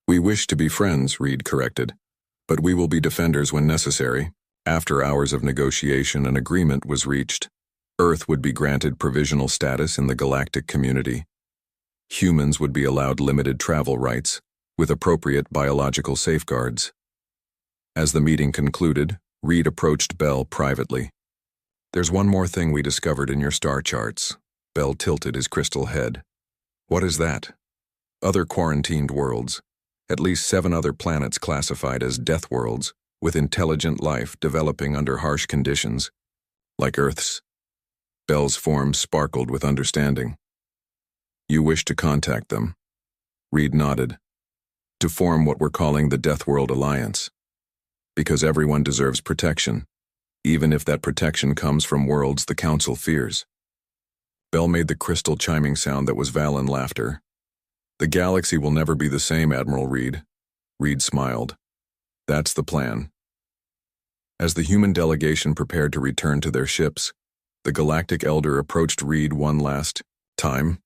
"We wish to be friends," Reed corrected, "but we will be defenders when necessary." After hours of negotiation, an agreement was reached. Earth would be granted provisional status in the galactic community. Humans would be allowed limited travel rights, with appropriate biological safeguards. As the meeting concluded, Reed approached Bell privately. "There's one more thing we discovered in your star charts." Bell tilted his crystal head. "What is that?" "Other quarantined worlds. At least 7 other planets classified as death worlds, with intelligent life developing under harsh conditions. Like Earth's." Bell's form sparkled with understanding. "You wish to contact them?" Reed nodded. "To form what we're calling the Death World Alliance. Because everyone deserves protection, even if that protection comes from worlds the Council fears." Bell made the crystal chiming sound that was Valan laughter. "The galaxy will never be the same, Admiral Reed." Reed smiled. "That's the plan." As the human delegation prepared to return to their ships, the Galactic Elder approached Reed one last time.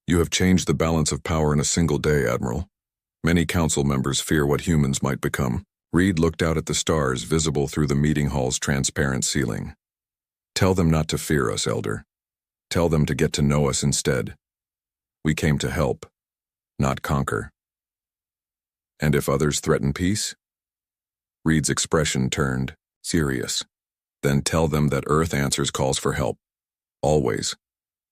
"You have changed the balance of power in a single day, Admiral. Many Council members fear what humans might become." Reed looked out at the stars visible through the meeting hall's transparent ceiling. "Tell them not to fear us, Elder. Tell them to get to know us instead. We came to help, not conquer." "And if others threaten peace?" Reed's expression turned serious. "Then tell them that Earth answers calls for help. Always.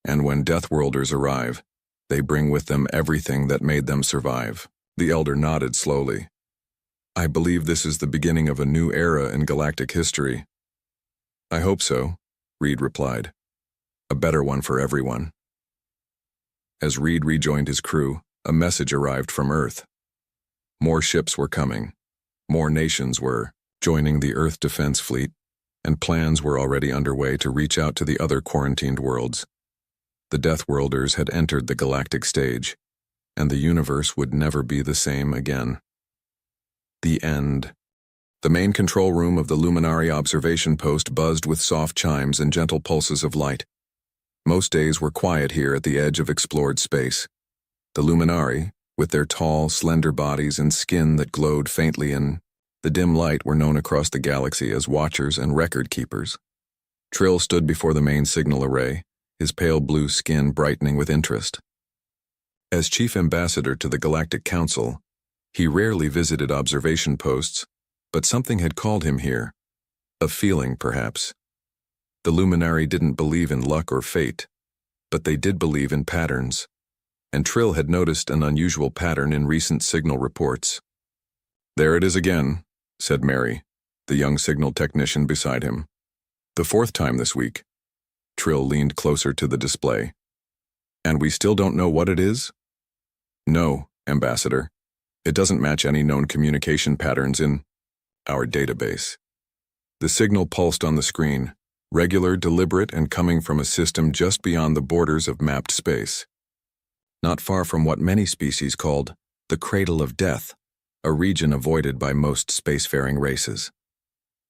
And when Deathworlders arrive, they bring with them everything that made them survive." The Elder nodded slowly. "I believe this is the beginning of a new era in galactic history." "I hope so," Reed replied. "A better one for everyone." As Reed rejoined his crew, a message arrived from Earth. More ships were coming. More nations were joining the Earth Defense Fleet, and plans were already underway to reach out to the other quarantined worlds. The Deathworlders had entered the galactic stage, and the universe would never be the same again. The end. The main control room of the Luminary observation post buzzed with soft chimes and gentle pulses of light. Most days were quiet here at the edge of explored space. The Luminary, with their tall, slender bodies and skin that glowed faintly in the dim light, were known across the galaxy as watchers and record keepers. Trill stood before the main signal array, his pale blue skin brightening with interest. As chief ambassador to the Galactic Council, he rarely visited observation posts, but something had called him here. A feeling, perhaps. The Luminary didn't believe in luck or fate, but they did believe in patterns, and Trill had noticed an unusual pattern in recent signal reports. "There it is again," said Mary, the young signal technician beside him. "The fourth time this week." Trill leaned closer to the display. "And we still don't know what it is?" "No, Ambassador. It doesn't match any known communication patterns in our database." The signal pulsed on the screen, regular, deliberate, and coming from a system just beyond the borders of mapped space. Not far from what many species called the Cradle of Death, a region avoided by most spacefaring races.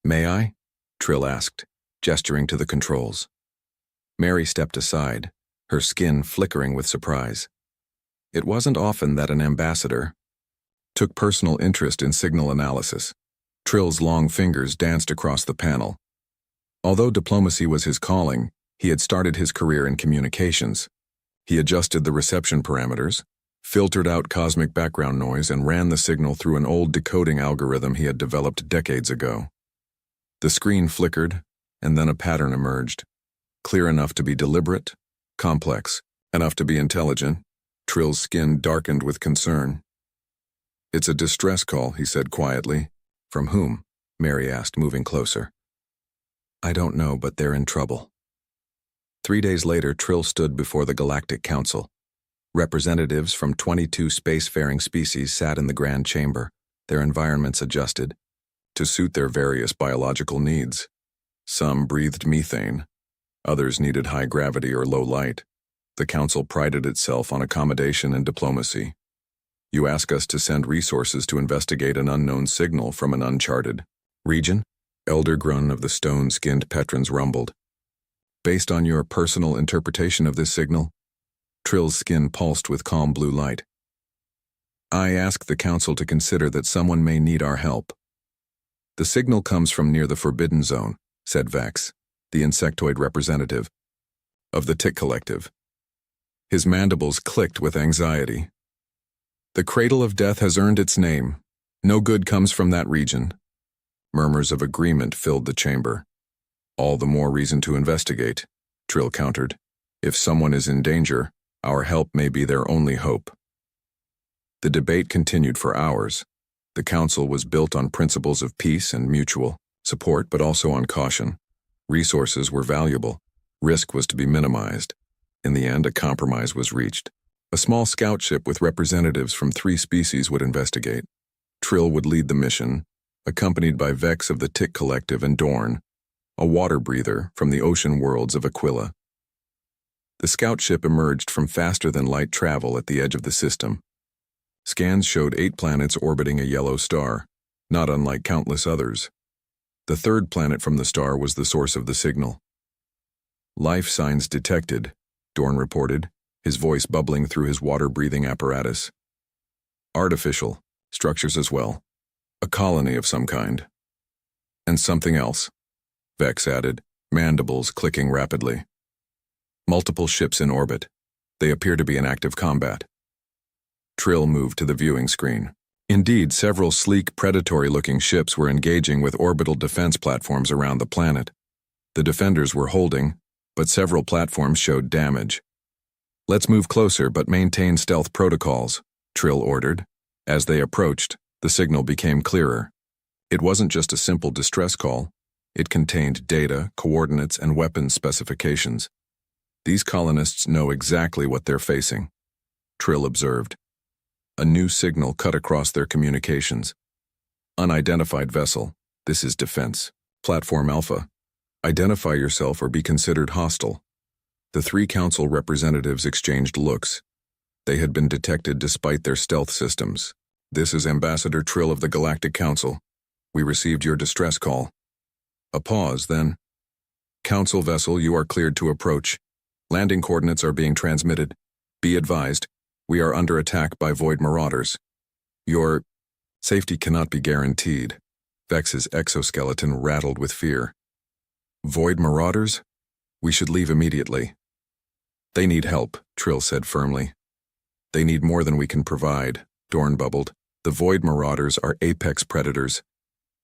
"May I?" Trill asked, gesturing to the controls. Mary stepped aside, her skin flickering with surprise. It wasn't often that an ambassador took personal interest in signal analysis. Trill's long fingers danced across the panel. Although diplomacy was his calling, he had started his career in communications. He adjusted the reception parameters, filtered out cosmic background noise, and ran the signal through an old decoding algorithm he had developed decades ago. The screen flickered, and then a pattern emerged. Clear enough to be deliberate, complex enough to be intelligent. Trill's skin darkened with concern. "It's a distress call," he said quietly. "From whom?" Mary asked, moving closer. "I don't know, but they're in trouble." 3 days later, Trill stood before the Galactic Council. Representatives from 22 spacefaring species sat in the Grand Chamber, their environments adjusted to suit their various biological needs. Some breathed methane, others needed high gravity or low light. The Council prided itself on accommodation and diplomacy. "You ask us to send resources to investigate an unknown signal from an uncharted region?" Elder Grun of the stone-skinned Petrons rumbled. "Based on your personal interpretation of this signal?" Trill's skin pulsed with calm blue light. "I ask the Council to consider that someone may need our help." "The signal comes from near the Forbidden Zone," said Vex, the insectoid representative of the Tick Collective. His mandibles clicked with anxiety. "The Cradle of Death has earned its name. No good comes from that region." Murmurs of agreement filled the chamber. "All the more reason to investigate," Trill countered. "If someone is in danger, our help may be their only hope." The debate continued for hours. The Council was built on principles of peace and mutual support, but also on caution. Resources were valuable. Risk was to be minimized. In the end, a compromise was reached. A small scout ship with representatives from 3 species would investigate. Trill would lead the mission, accompanied by Vex of the Tick Collective and Dorn, a water breather from the ocean worlds of Aquila. The scout ship emerged from faster-than-light travel at the edge of the system. Scans showed 8 planets orbiting a yellow star, not unlike countless others. The 3rd planet from the star was the source of the signal. "Life signs detected," Dorn reported, his voice bubbling through his water-breathing apparatus. "Artificial structures as well. A colony of some kind." "And something else," Vex added, mandibles clicking rapidly. "Multiple ships in orbit. They appear to be in active combat." Trill moved to the viewing screen. Indeed, several sleek, predatory-looking ships were engaging with orbital defense platforms around the planet. The defenders were holding, but several platforms showed damage. "Let's move closer but maintain stealth protocols," Trill ordered. As they approached, the signal became clearer. It wasn't just a simple distress call. It contained data, coordinates, and weapons specifications. "These colonists know exactly what they're facing," Trill observed. A new signal cut across their communications. "Unidentified vessel. This is defense. Platform Alpha. Identify yourself or be considered hostile." The 3 Council representatives exchanged looks. They had been detected despite their stealth systems. "This is Ambassador Trill of the Galactic Council. We received your distress call. A pause, then. Council vessel, you are cleared to approach. Landing coordinates are being transmitted. Be advised, we are under attack by Void Marauders. Your safety cannot be guaranteed. Vex's exoskeleton rattled with fear. Void Marauders? We should leave immediately. They need help, Trill said firmly. They need more than we can provide, Dorn bubbled. The Void Marauders are apex predators.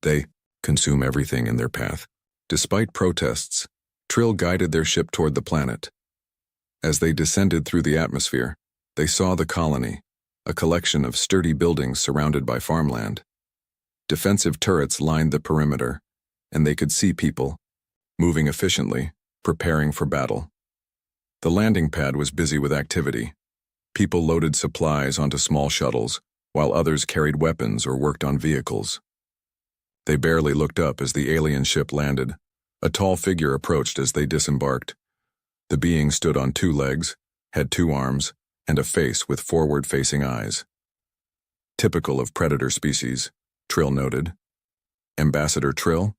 They consume everything in their path. Despite protests, Trill guided their ship toward the planet. As they descended through the atmosphere, they saw the colony, a collection of sturdy buildings surrounded by farmland. Defensive turrets lined the perimeter, and they could see people, moving efficiently, preparing for battle. The landing pad was busy with activity. People loaded supplies onto small shuttles, while others carried weapons or worked on vehicles. They barely looked up as the alien ship landed. A tall figure approached as they disembarked. The being stood on 2 legs, had 2 arms, and a face with forward-facing eyes. Typical of predator species, Trill noted. Ambassador Trill?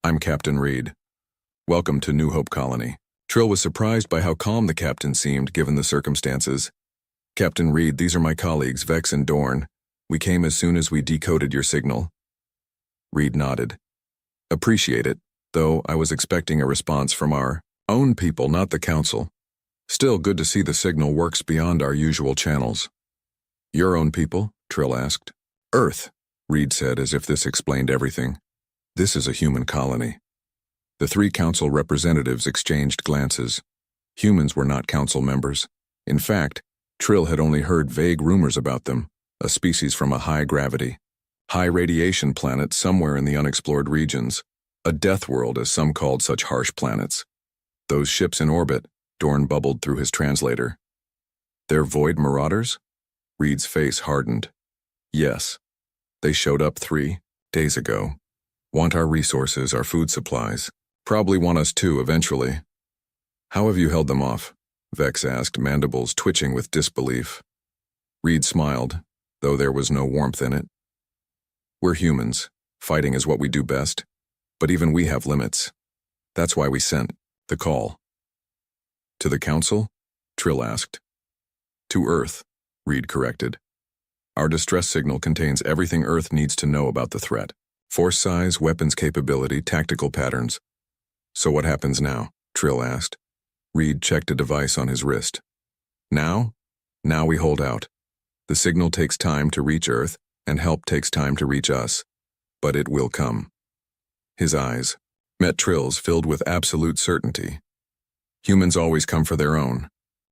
I'm Captain Reed. Welcome to New Hope Colony. Trill was surprised by how calm the captain seemed given the circumstances. Captain Reed, these are my colleagues, Vex and Dorn. We came as soon as we decoded your signal. Reed nodded. Appreciate it, though I was expecting a response from our own people, not the Council. Still good to see the signal works beyond our usual channels. Your own people? Trill asked. Earth, Reed said as if this explained everything. This is a human colony. The 3 Council representatives exchanged glances. Humans were not Council members. In fact, Trill had only heard vague rumors about them, a species from a high-gravity, high-radiation planet somewhere in the unexplored regions, a death world as some called such harsh planets. Those ships in orbit, Dorn bubbled through his translator. They're Void Marauders? Reed's face hardened. Yes. They showed up 3 days ago. Want our resources, our food supplies. Probably want us too, eventually. How have you held them off? Vex asked, mandibles twitching with disbelief. Reed smiled, though there was no warmth in it. We're humans. Fighting is what we do best. But even we have limits. That's why we sent the call. To the Council? Trill asked. To Earth, Reed corrected. Our distress signal contains everything Earth needs to know about the threat. Force size, weapons capability, tactical patterns. So what happens now? Trill asked. Reed checked a device on his wrist. Now? Now we hold out. The signal takes time to reach Earth, and help takes time to reach us. But it will come. His eyes met Trill's, filled with absolute certainty. Humans always come for their own.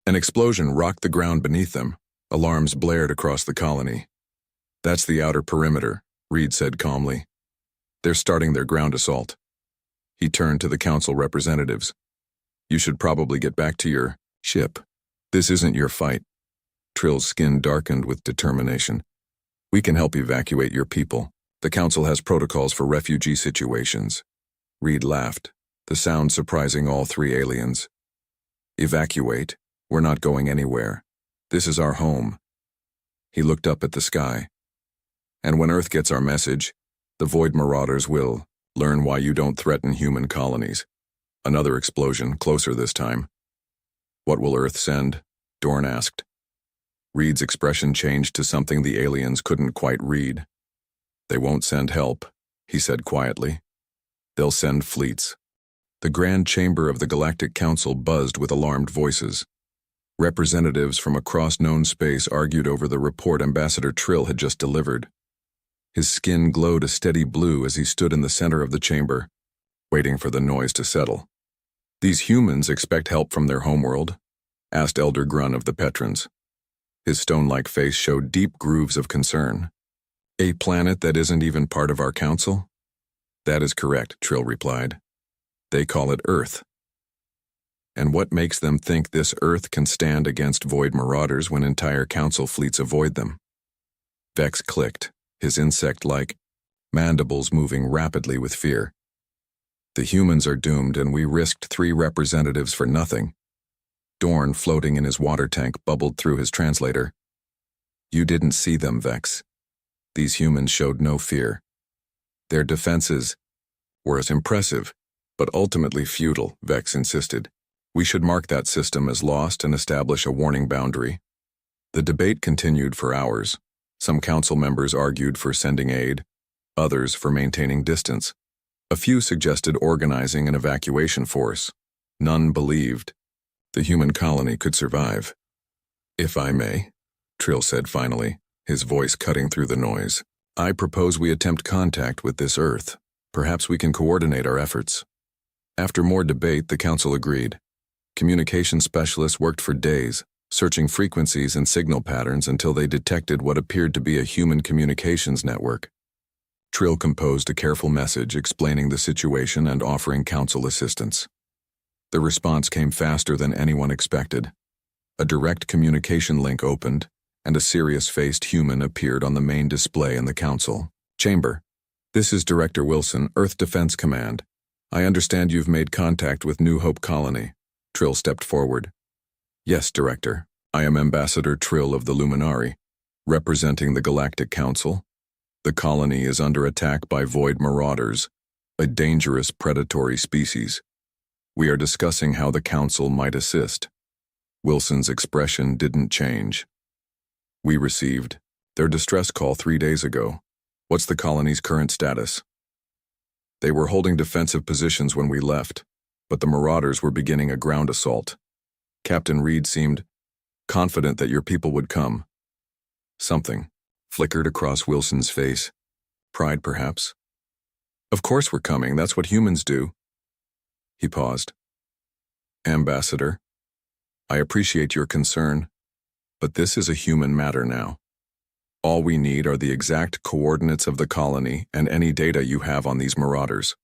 An explosion rocked the ground beneath them. Alarms blared across the colony. That's the outer perimeter, Reed said calmly. They're starting their ground assault. He turned to the Council representatives. You should probably get back to your ship. This isn't your fight. Trill's skin darkened with determination. We can help evacuate your people. The Council has protocols for refugee situations. Reed laughed, the sound surprising all 3 aliens. Evacuate? We're not going anywhere. This is our home. He looked up at the sky. And when Earth gets our message, the Void Marauders will learn why you don't threaten human colonies. Another explosion, closer this time. What will Earth send? Dorn asked. Reed's expression changed to something the aliens couldn't quite read. They won't send help, he said quietly. They'll send fleets. The Grand Chamber of the Galactic Council buzzed with alarmed voices. Representatives from across known space argued over the report Ambassador Trill had just delivered. His skin glowed a steady blue as he stood in the center of the chamber, waiting for the noise to settle. These humans expect help from their homeworld? Asked Elder Grun of the Petrons. His stone-like face showed deep grooves of concern. A planet that isn't even part of our council? That is correct, Trill replied. They call it Earth. And what makes them think this Earth can stand against Void Marauders when entire council fleets avoid them? Vex clicked, his insect-like mandibles moving rapidly with fear. The humans are doomed, and we risked 3 representatives for nothing. Dorn, floating in his water tank, bubbled through his translator. You didn't see them, Vex. These humans showed no fear. Their defenses were as impressive, but ultimately futile, Vex insisted. We should mark that system as lost and establish a warning boundary. The debate continued for hours. Some council members argued for sending aid, others for maintaining distance. A few suggested organizing an evacuation force. None believed the human colony could survive. If I may, Trill said finally, his voice cutting through the noise, I propose we attempt contact with this Earth. Perhaps we can coordinate our efforts. After more debate, the council agreed. Communication specialists worked for days, searching frequencies and signal patterns until they detected what appeared to be a human communications network. Trill composed a careful message explaining the situation and offering council assistance. The response came faster than anyone expected. A direct communication link opened, and a serious-faced human appeared on the main display in the council chamber. This is Director Wilson, Earth Defense Command. I understand you've made contact with New Hope Colony. Trill stepped forward. Yes, Director. I am Ambassador Trill of the Luminari, representing the Galactic Council. The colony is under attack by void marauders, a dangerous predatory species. We are discussing how the Council might assist. Wilson's expression didn't change. We received their distress call 3 days ago. What's the colony's current status? They were holding defensive positions when we left, but the marauders were beginning a ground assault. Captain Reed seemed confident that your people would come. Something flickered across Wilson's face. Pride, perhaps. Of course we're coming, that's what humans do. He paused. Ambassador, I appreciate your concern, but this is a human matter now. All we need are the exact coordinates of the colony and any data you have on these marauders.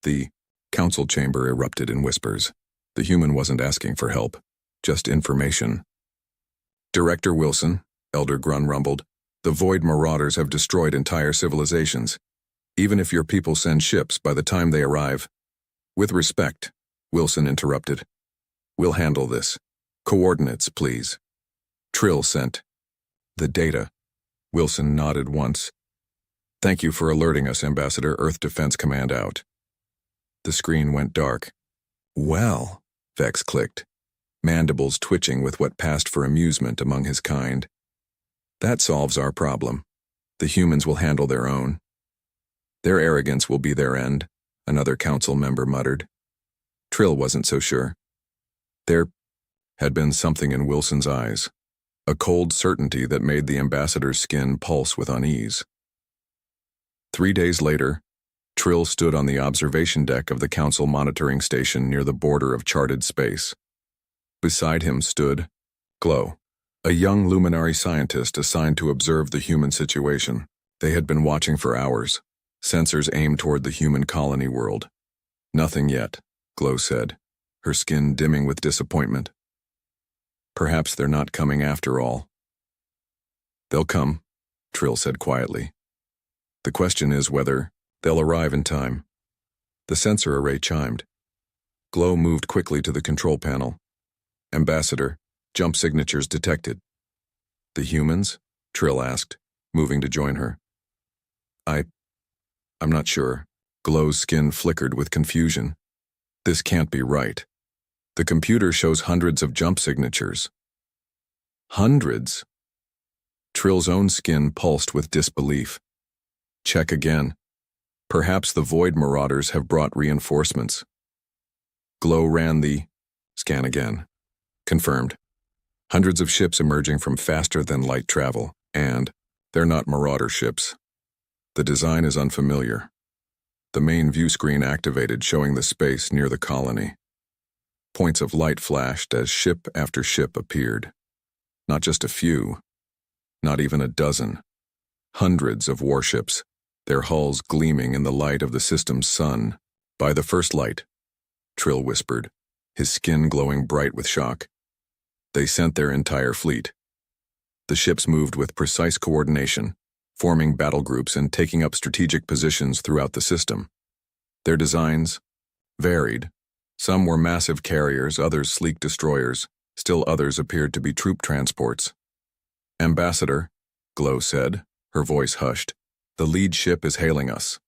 The council chamber erupted in whispers. The human wasn't asking for help, just information. Director Wilson, Elder Grun rumbled, the void marauders have destroyed entire civilizations. Even if your people send ships by the time they arrive. With respect, Wilson interrupted. We'll handle this. Coordinates, please. Trill sent the data. Wilson nodded once. Thank you for alerting us, Ambassador. Earth Defense Command out. The screen went dark. Well, Vex clicked, mandibles twitching with what passed for amusement among his kind. That solves our problem. The humans will handle their own. Their arrogance will be their end, another council member muttered. Trill wasn't so sure. There had been something in Wilson's eyes, a cold certainty that made the ambassador's skin pulse with unease. 3 days later, Trill stood on the observation deck of the council monitoring station near the border of charted space. Beside him stood Glow, a young luminary scientist assigned to observe the human situation. They had been watching for hours, sensors aimed toward the human colony world. Nothing yet, Glow said, her skin dimming with disappointment. Perhaps they're not coming after all. They'll come, Trill said quietly. The question is whether they'll arrive in time. The sensor array chimed. Glow moved quickly to the control panel. Ambassador, jump signatures detected. The humans? Trill asked, moving to join her. I'm not sure. Glow's skin flickered with confusion. This can't be right. The computer shows hundreds of jump signatures. Hundreds? Trill's own skin pulsed with disbelief. Check again. Perhaps the void marauders have brought reinforcements. Glow ran the scan again. Confirmed. Hundreds of ships emerging from faster-than-light travel, and they're not marauder ships. The design is unfamiliar. The main view screen activated, showing the space near the colony. Points of light flashed as ship after ship appeared. Not just a few, not even a dozen. Hundreds of warships, their hulls gleaming in the light of the system's sun. By the first light, Trill whispered, his skin glowing bright with shock. They sent their entire fleet. The ships moved with precise coordination, forming battle groups and taking up strategic positions throughout the system. Their designs varied. Some were massive carriers, others sleek destroyers, still others appeared to be troop transports. Ambassador, Glow said, her voice hushed, the lead ship is hailing us.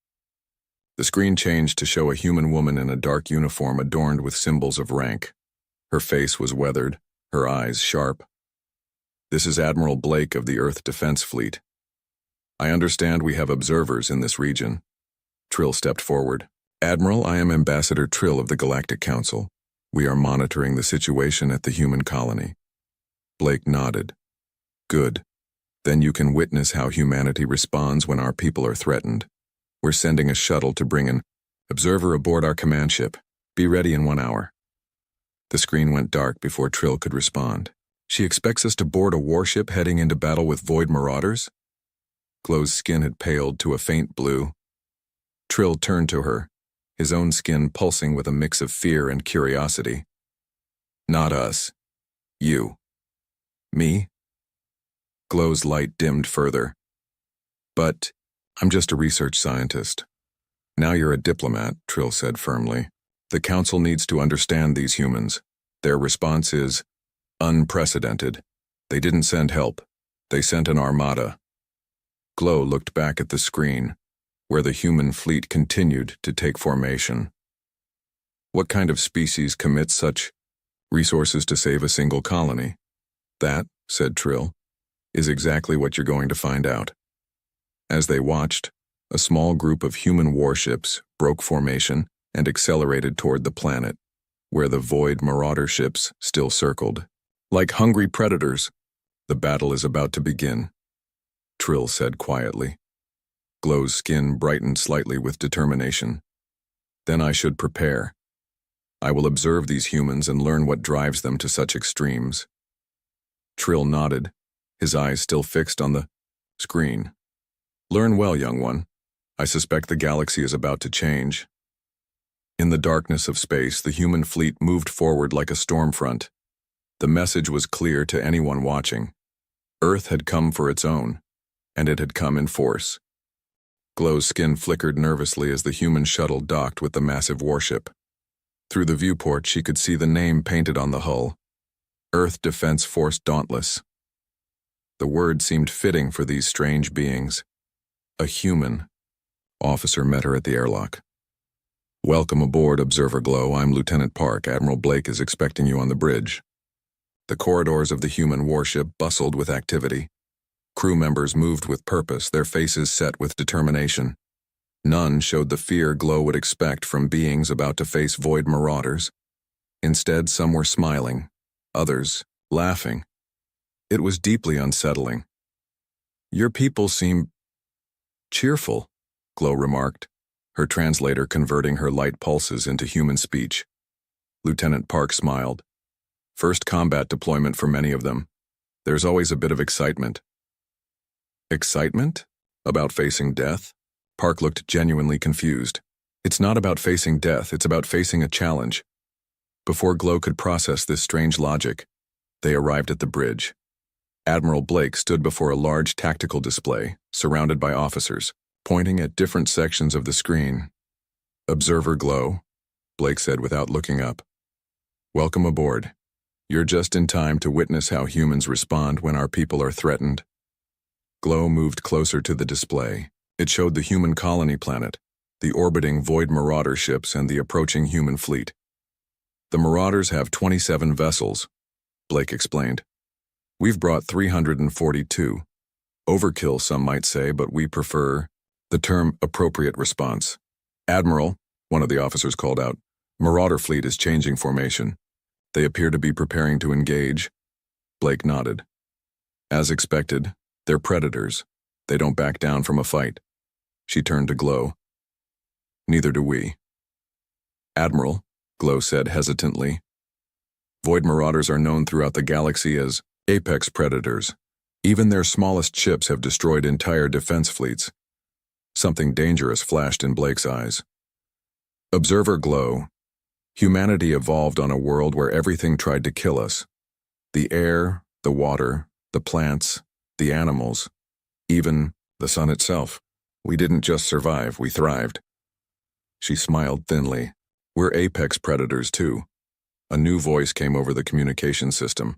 The screen changed to show a human woman in a dark uniform adorned with symbols of rank. Her face was weathered, her eyes sharp. "This is Admiral Blake of the Earth Defense Fleet. I understand we have observers in this region." Trill stepped forward. "Admiral, I am Ambassador Trill of the Galactic Council. We are monitoring the situation at the human colony." Blake nodded. "Good. Then you can witness how humanity responds when our people are threatened. We're sending a shuttle to bring an observer aboard our command ship. Be ready in 1 hour." The screen went dark before Trill could respond. "She expects us to board a warship heading into battle with Void Marauders?" Glow's skin had paled to a faint blue. Trill turned to her, his own skin pulsing with a mix of fear and curiosity. "Not us. You." "Me?" Glow's light dimmed further. "But I'm just a research scientist." "Now you're a diplomat," Trill said firmly. "The Council needs to understand these humans. Their response is unprecedented. They didn't send help. They sent an armada." Glow looked back at the screen, where the human fleet continued to take formation. "What kind of species commits such resources to save a single colony?" "That," said Trill, "is exactly what you're going to find out." As they watched, a small group of human warships broke formation and accelerated toward the planet, where the Void Marauder ships still circled. "Like hungry predators, the battle is about to begin," Trill said quietly. Glow's skin brightened slightly with determination. "Then I should prepare. I will observe these humans and learn what drives them to such extremes." Trill nodded, his eyes still fixed on the screen. "Learn well, young one. I suspect the galaxy is about to change." In the darkness of space, the human fleet moved forward like a storm front. The message was clear to anyone watching. Earth had come for its own, and it had come in force. Glow's skin flickered nervously as the human shuttle docked with the massive warship. Through the viewport, she could see the name painted on the hull: Earth Defense Force Dauntless. The word seemed fitting for these strange beings. A human. Officer met her at the airlock. "Welcome aboard, Observer Glow. I'm Lieutenant Park. Admiral Blake is expecting you on the bridge." The corridors of the human warship bustled with activity. Crew members moved with purpose, their faces set with determination. None showed the fear Glow would expect from beings about to face Void Marauders. Instead, some were smiling, others laughing. It was deeply unsettling. "Your people seem cheerful," Glow remarked, her translator converting her light pulses into human speech. Lieutenant Park smiled. "First combat deployment for many of them. There's always a bit of excitement." "Excitement? About facing death?" Park looked genuinely confused. "It's not about facing death, it's about facing a challenge." Before Glow could process this strange logic, they arrived at the bridge. Admiral Blake stood before a large tactical display, surrounded by officers, pointing at different sections of the screen. "Observer Glow," Blake said without looking up. "Welcome aboard. You're just in time to witness how humans respond when our people are threatened." Glow moved closer to the display. It showed the human colony planet, the orbiting Void Marauder ships, and the approaching human fleet. "The Marauders have 27 vessels," Blake explained. "We've brought 342. Overkill, some might say, but we prefer the term appropriate response." "Admiral," one of the officers called out, "Marauder fleet is changing formation. They appear to be preparing to engage." Blake nodded. "As expected, they're predators. They don't back down from a fight." She turned to Glow. "Neither do we." "Admiral," Glow said hesitantly, "Void Marauders are known throughout the galaxy as apex predators. Even their smallest ships have destroyed entire defense fleets." Something dangerous flashed in Blake's eyes. "Observer Glow, humanity evolved on a world where everything tried to kill us. The air, the water, the plants, the animals, even the sun itself. We didn't just survive, we thrived." She smiled thinly. "We're apex predators too." A new voice came over the communication system.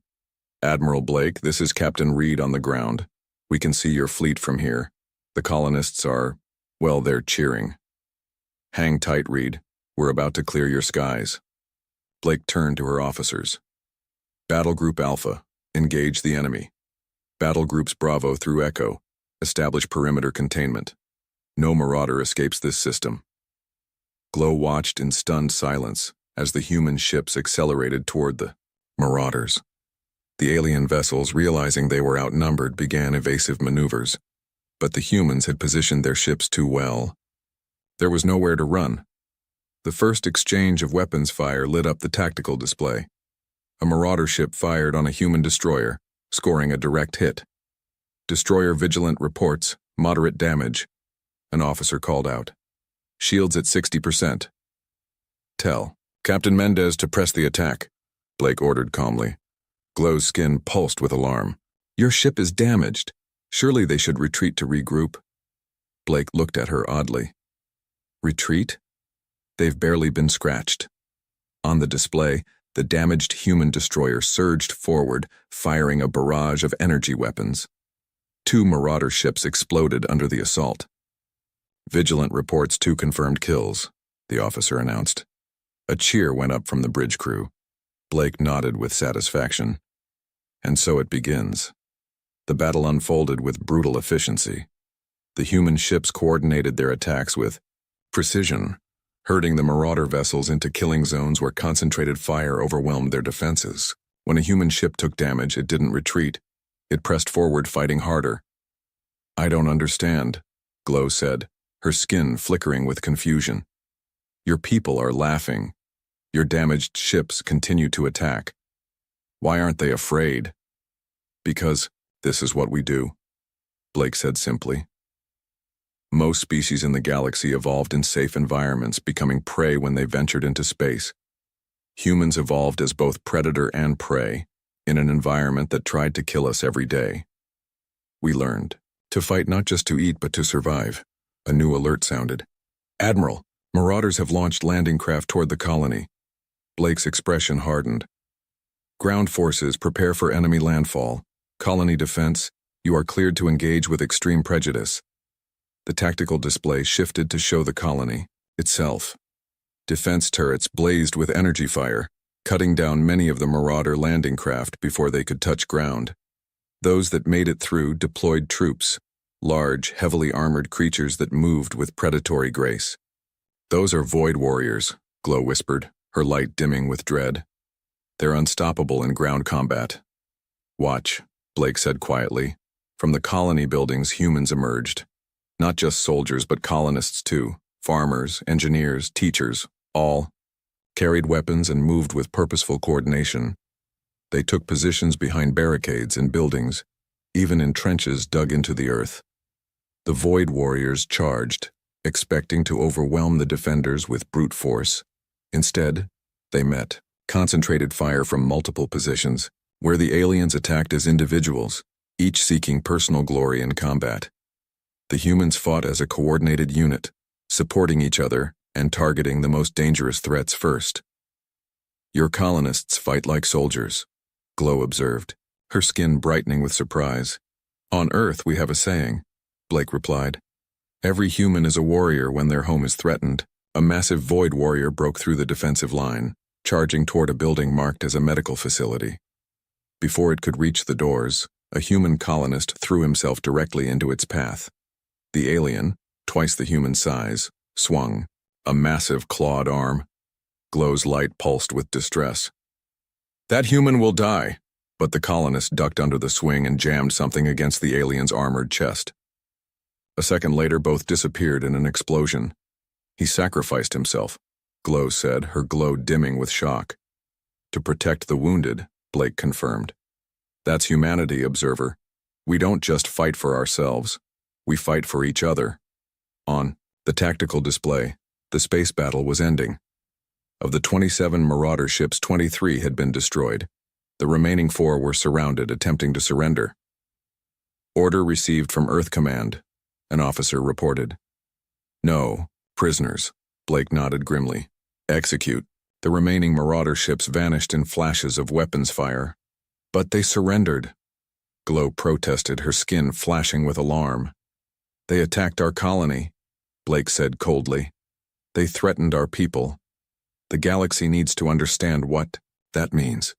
"Admiral Blake, this is Captain Reed on the ground. We can see your fleet from here. The colonists are, well, they're cheering." Hang tight, Reed. We're about to clear your skies. Blake turned to her officers. Battle Group Alpha, engage the enemy. Battle Groups Bravo through Echo, establish perimeter containment. No marauder escapes this system. Glow watched in stunned silence as the human ships accelerated toward the marauders. The alien vessels, realizing they were outnumbered, began evasive maneuvers, but the humans had positioned their ships too well. There was nowhere to run. The first exchange of weapons fire lit up the tactical display. A marauder ship fired on a human destroyer, scoring a direct hit. Destroyer Vigilant reports moderate damage. An officer called out. Shields at 60%. Tell Captain Mendez to press the attack, Blake ordered calmly. Glow's skin pulsed with alarm. Your ship is damaged. Surely they should retreat to regroup. Blake looked at her oddly. Retreat? They've barely been scratched. On the display, the damaged human destroyer surged forward, firing a barrage of energy weapons. 2 marauder ships exploded under the assault. Vigilant reports 2 confirmed kills, the officer announced. A cheer went up from the bridge crew. Blake nodded with satisfaction. And so it begins. The battle unfolded with brutal efficiency. The human ships coordinated their attacks with precision, herding the marauder vessels into killing zones where concentrated fire overwhelmed their defenses. When a human ship took damage, it didn't retreat. It pressed forward, fighting harder. I don't understand, Glow said, her skin flickering with confusion. Your people are laughing. Your damaged ships continue to attack. Why aren't they afraid? Because this is what we do, Blake said simply. Most species in the galaxy evolved in safe environments, becoming prey when they ventured into space. Humans evolved as both predator and prey, in an environment that tried to kill us every day. We learned to fight not just to eat but to survive. A new alert sounded. Admiral, marauders have launched landing craft toward the colony. Blake's expression hardened. Ground forces, prepare for enemy landfall. Colony defense, you are cleared to engage with extreme prejudice. The tactical display shifted to show the colony itself. Defense turrets blazed with energy fire, cutting down many of the marauder landing craft before they could touch ground. Those that made it through deployed troops, large, heavily armored creatures that moved with predatory grace. Those are Void Warriors, Glow whispered, her light dimming with dread. They're unstoppable in ground combat. Watch, Blake said quietly. From the colony buildings, humans emerged. Not just soldiers, but colonists too. Farmers, engineers, teachers, all carried weapons and moved with purposeful coordination. They took positions behind barricades and buildings, even in trenches dug into the earth. The Void Warriors charged, expecting to overwhelm the defenders with brute force. Instead, they met concentrated fire from multiple positions, where the aliens attacked as individuals, each seeking personal glory in combat. The humans fought as a coordinated unit, supporting each other and targeting the most dangerous threats first. Your colonists fight like soldiers, Glow observed, her skin brightening with surprise. On Earth, we have a saying, Blake replied. Every human is a warrior when their home is threatened. A massive Void Warrior broke through the defensive line, charging toward a building marked as a medical facility. Before it could reach the doors, a human colonist threw himself directly into its path. The alien, twice the human size, swung, a massive clawed arm. Glow's light pulsed with distress. That human will die, but the colonist ducked under the swing and jammed something against the alien's armored chest. A second later, both disappeared in an explosion. He sacrificed himself, Glow said, her glow dimming with shock. To protect the wounded, Blake confirmed. That's humanity, observer. We don't just fight for ourselves. We fight for each other. On the tactical display, the space battle was ending. Of the 27 marauder ships, 23 had been destroyed. The remaining 4 were surrounded, attempting to surrender. Order received from Earth Command, an officer reported. No, prisoners, Blake nodded grimly. Execute. The remaining marauder ships vanished in flashes of weapons fire. But they surrendered. Glow protested, her skin flashing with alarm. They attacked our colony, Blake said coldly. They threatened our people. The galaxy needs to understand what that means.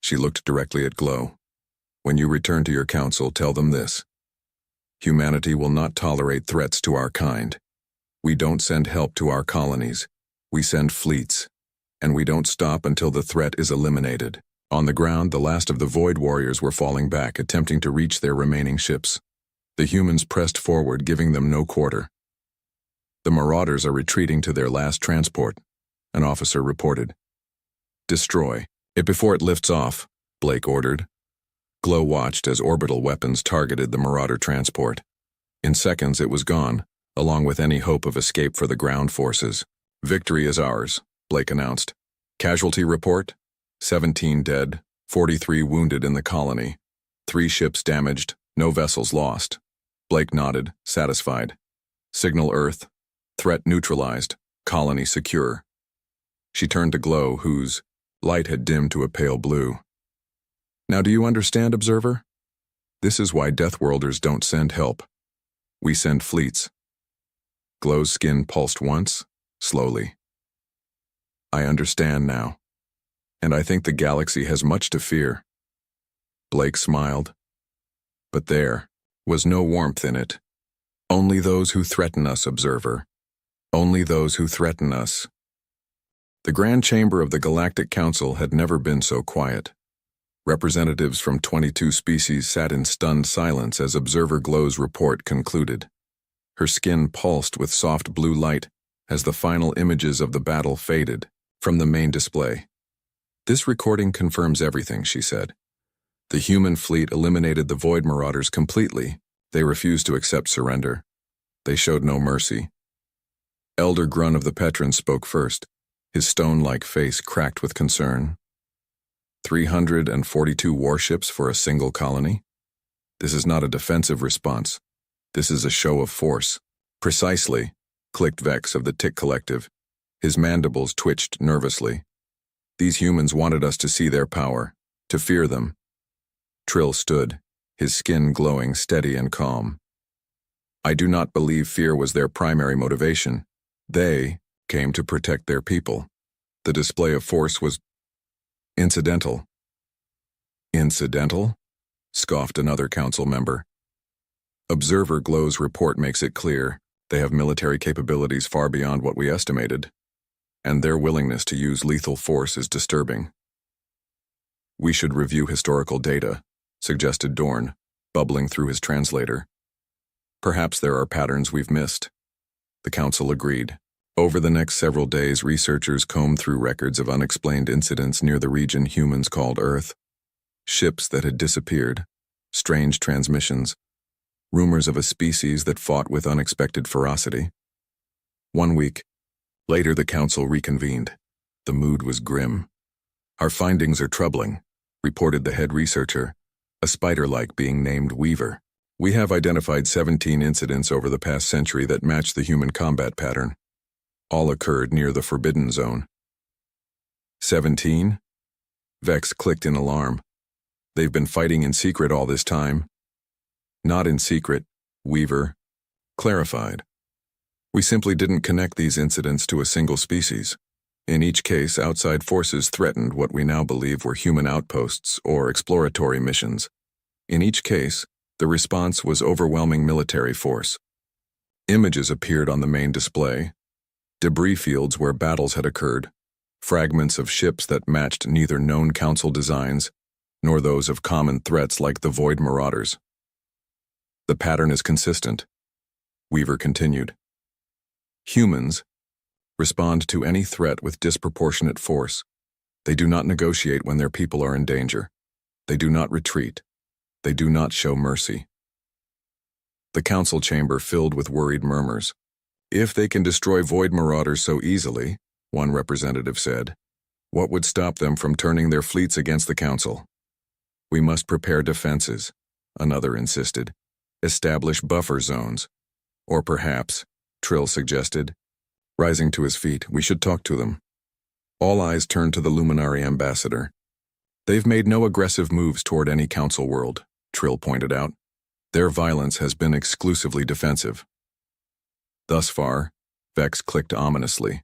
She looked directly at Glow. When you return to your council, tell them this. Humanity will not tolerate threats to our kind. We don't send help to our colonies. We send fleets. And we don't stop until the threat is eliminated. On the ground, the last of the Void Warriors were falling back, attempting to reach their remaining ships. The humans pressed forward, giving them no quarter. The Marauders are retreating to their last transport, an officer reported. Destroy it before it lifts off, Blake ordered. Glow watched as orbital weapons targeted the Marauder transport. In seconds it was gone, along with any hope of escape for the ground forces. Victory is ours, Blake announced. Casualty report? 17 dead, 43 wounded in the colony. 3 ships damaged, no vessels lost. Blake nodded, satisfied. Signal Earth. Threat neutralized. Colony secure. She turned to Glow, whose light had dimmed to a pale blue. Now do you understand, Observer? This is why Deathworlders don't send help. We send fleets. Glow's skin pulsed once, slowly. I understand now. And I think the galaxy has much to fear. Blake smiled. But there was no warmth in it. Only those who threaten us, Observer. Only those who threaten us. The Grand Chamber of the Galactic Council had never been so quiet. Representatives from 22 species sat in stunned silence as Observer Glow's report concluded. Her skin pulsed with soft blue light as the final images of the battle faded from the main display. This recording confirms everything, she said. The human fleet eliminated the Void Marauders completely. They refused to accept surrender. They showed no mercy. Elder Grun of the Petrons spoke first, his stone-like face cracked with concern. 342 warships for a single colony? This is not a defensive response. This is a show of force. Precisely, clicked Vex of the Tick Collective. His mandibles twitched nervously. These humans wanted us to see their power, to fear them. Trill stood, his skin glowing steady and calm. I do not believe fear was their primary motivation. They came to protect their people. The display of force was incidental. Incidental? Scoffed another council member. Observer Glow's report makes it clear they have military capabilities far beyond what we estimated, and their willingness to use lethal force is disturbing. We should review historical data, suggested Dorn, bubbling through his translator. Perhaps there are patterns we've missed. The council agreed. Over the next several days, researchers combed through records of unexplained incidents near the region humans called Earth. Ships that had disappeared, strange transmissions, rumors of a species that fought with unexpected ferocity. 1 week later, the council reconvened. The mood was grim. Our findings are troubling, reported the head researcher, a spider-like being named Weaver. We have identified 17 incidents over the past century that match the human combat pattern. All occurred near the Forbidden Zone. 17? Vex clicked in alarm. They've been fighting in secret all this time. Not in secret, Weaver clarified. We simply didn't connect these incidents to a single species. In each case, outside forces threatened what we now believe were human outposts or exploratory missions. In each case, the response was overwhelming military force. Images appeared on the main display. Debris fields where battles had occurred. Fragments of ships that matched neither known council designs nor those of common threats like the Void Marauders. The pattern is consistent, Weaver continued. Humans respond to any threat with disproportionate force. They do not negotiate when their people are in danger. They do not retreat. They do not show mercy. The council chamber filled with worried murmurs. If they can destroy Void Marauders so easily, one representative said, what would stop them from turning their fleets against the council? We must prepare defenses, another insisted. Establish buffer zones. Or perhaps, Trill suggested, rising to his feet, we should talk to them. All eyes turned to the Luminary ambassador. They've made no aggressive moves toward any council world, Trill pointed out. Their violence has been exclusively defensive. Thus far, specs clicked ominously.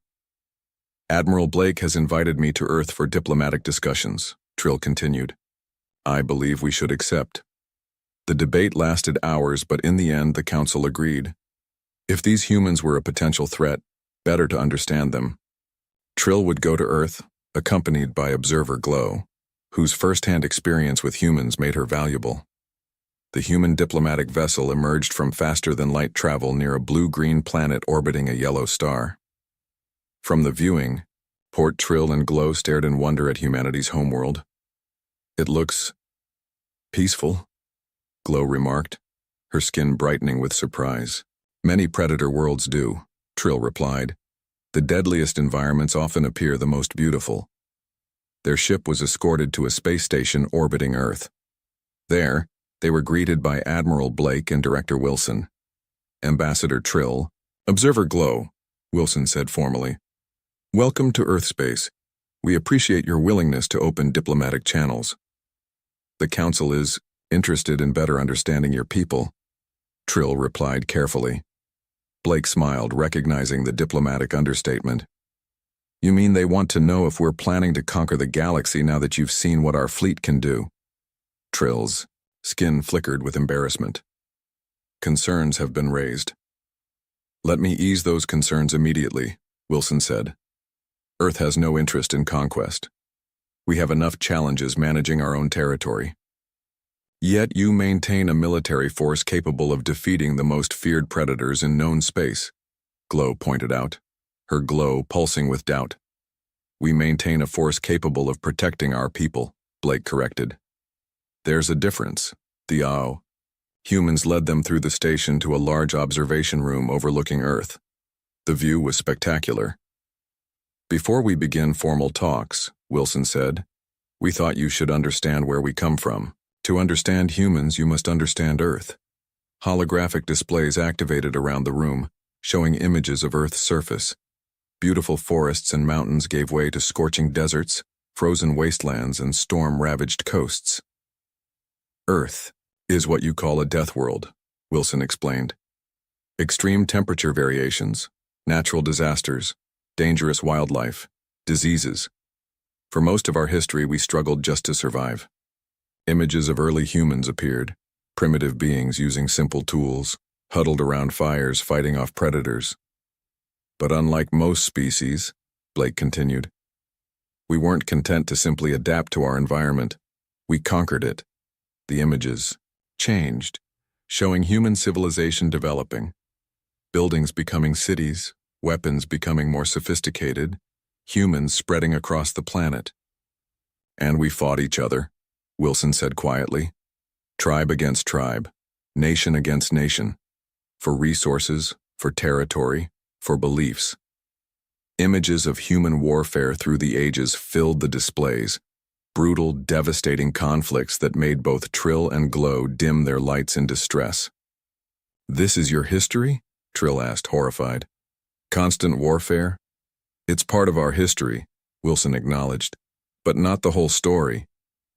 Admiral Blake has invited me to Earth for diplomatic discussions, Trill continued. I believe we should accept. The debate lasted hours, but in the end the council agreed. If these humans were a potential threat, better to understand them. Trill would go to Earth, accompanied by Observer Glow, whose first-hand experience with humans made her valuable. The human diplomatic vessel emerged from faster-than-light travel near a blue-green planet orbiting a yellow star. From the viewing, Port Trill and Glow stared in wonder at humanity's homeworld. It looks peaceful, Glow remarked, her skin brightening with surprise. Many predator worlds do, Trill replied. The deadliest environments often appear the most beautiful. Their ship was escorted to a space station orbiting Earth. There, they were greeted by Admiral Blake and Director Wilson. Ambassador Trill, Observer Glow, Wilson said formally. Welcome to Earth space. We appreciate your willingness to open diplomatic channels. The Council is interested in better understanding your people, Trill replied carefully. Blake smiled, recognizing the diplomatic understatement. You mean they want to know if we're planning to conquer the galaxy now that you've seen what our fleet can do? Trill's skin flickered with embarrassment. Concerns have been raised. Let me ease those concerns immediately, Wilson said. Earth has no interest in conquest. We have enough challenges managing our own territory. Yet you maintain a military force capable of defeating the most feared predators in known space, Glow pointed out, her glow pulsing with doubt. We maintain a force capable of protecting our people, Blake corrected. There's a difference, Theo. Humans led them through the station to a large observation room overlooking Earth. The view was spectacular. Before we begin formal talks, Wilson said, we thought you should understand where we come from. To understand humans, you must understand Earth. Holographic displays activated around the room, showing images of Earth's surface. Beautiful forests and mountains gave way to scorching deserts, frozen wastelands, and storm-ravaged coasts. Earth is what you call a death world, Wilson explained. Extreme temperature variations, natural disasters, dangerous wildlife, diseases. For most of our history, we struggled just to survive. Images of early humans appeared, primitive beings using simple tools, huddled around fires fighting off predators. But unlike most species, Blake continued, we weren't content to simply adapt to our environment. We conquered it. The images changed, showing human civilization developing, buildings becoming cities, weapons becoming more sophisticated, humans spreading across the planet. And we fought each other, Wilson said quietly. Tribe against tribe, nation against nation, for resources, for territory, for beliefs. Images of human warfare through the ages filled the displays, brutal, devastating conflicts that made both Trill and Glow dim their lights in distress. This is your history? Trill asked, horrified. Constant warfare? It's part of our history, Wilson acknowledged, but not the whole story.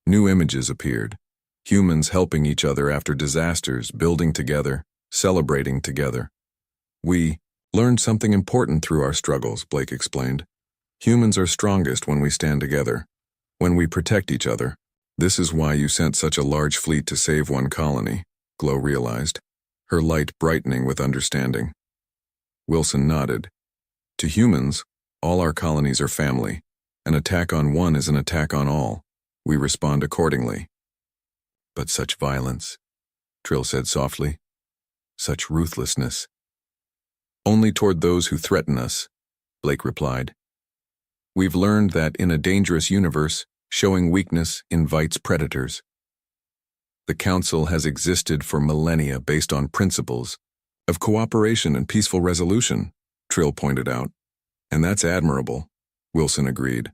New images appeared. Humans helping each other after disasters, building together, celebrating together. We learned something important through our struggles, Blake explained. Humans are strongest when we stand together, when we protect each other. This is why you sent such a large fleet to save one colony, Glow realized, her light brightening with understanding. Wilson nodded. To humans, all our colonies are family. An attack on one is an attack on all. We respond accordingly. But such violence, Trill said softly. Such ruthlessness. Only toward those who threaten us, Blake replied. We've learned that in a dangerous universe, showing weakness invites predators. The Council has existed for millennia based on principles of cooperation and peaceful resolution, Trill pointed out. And that's admirable, Wilson agreed.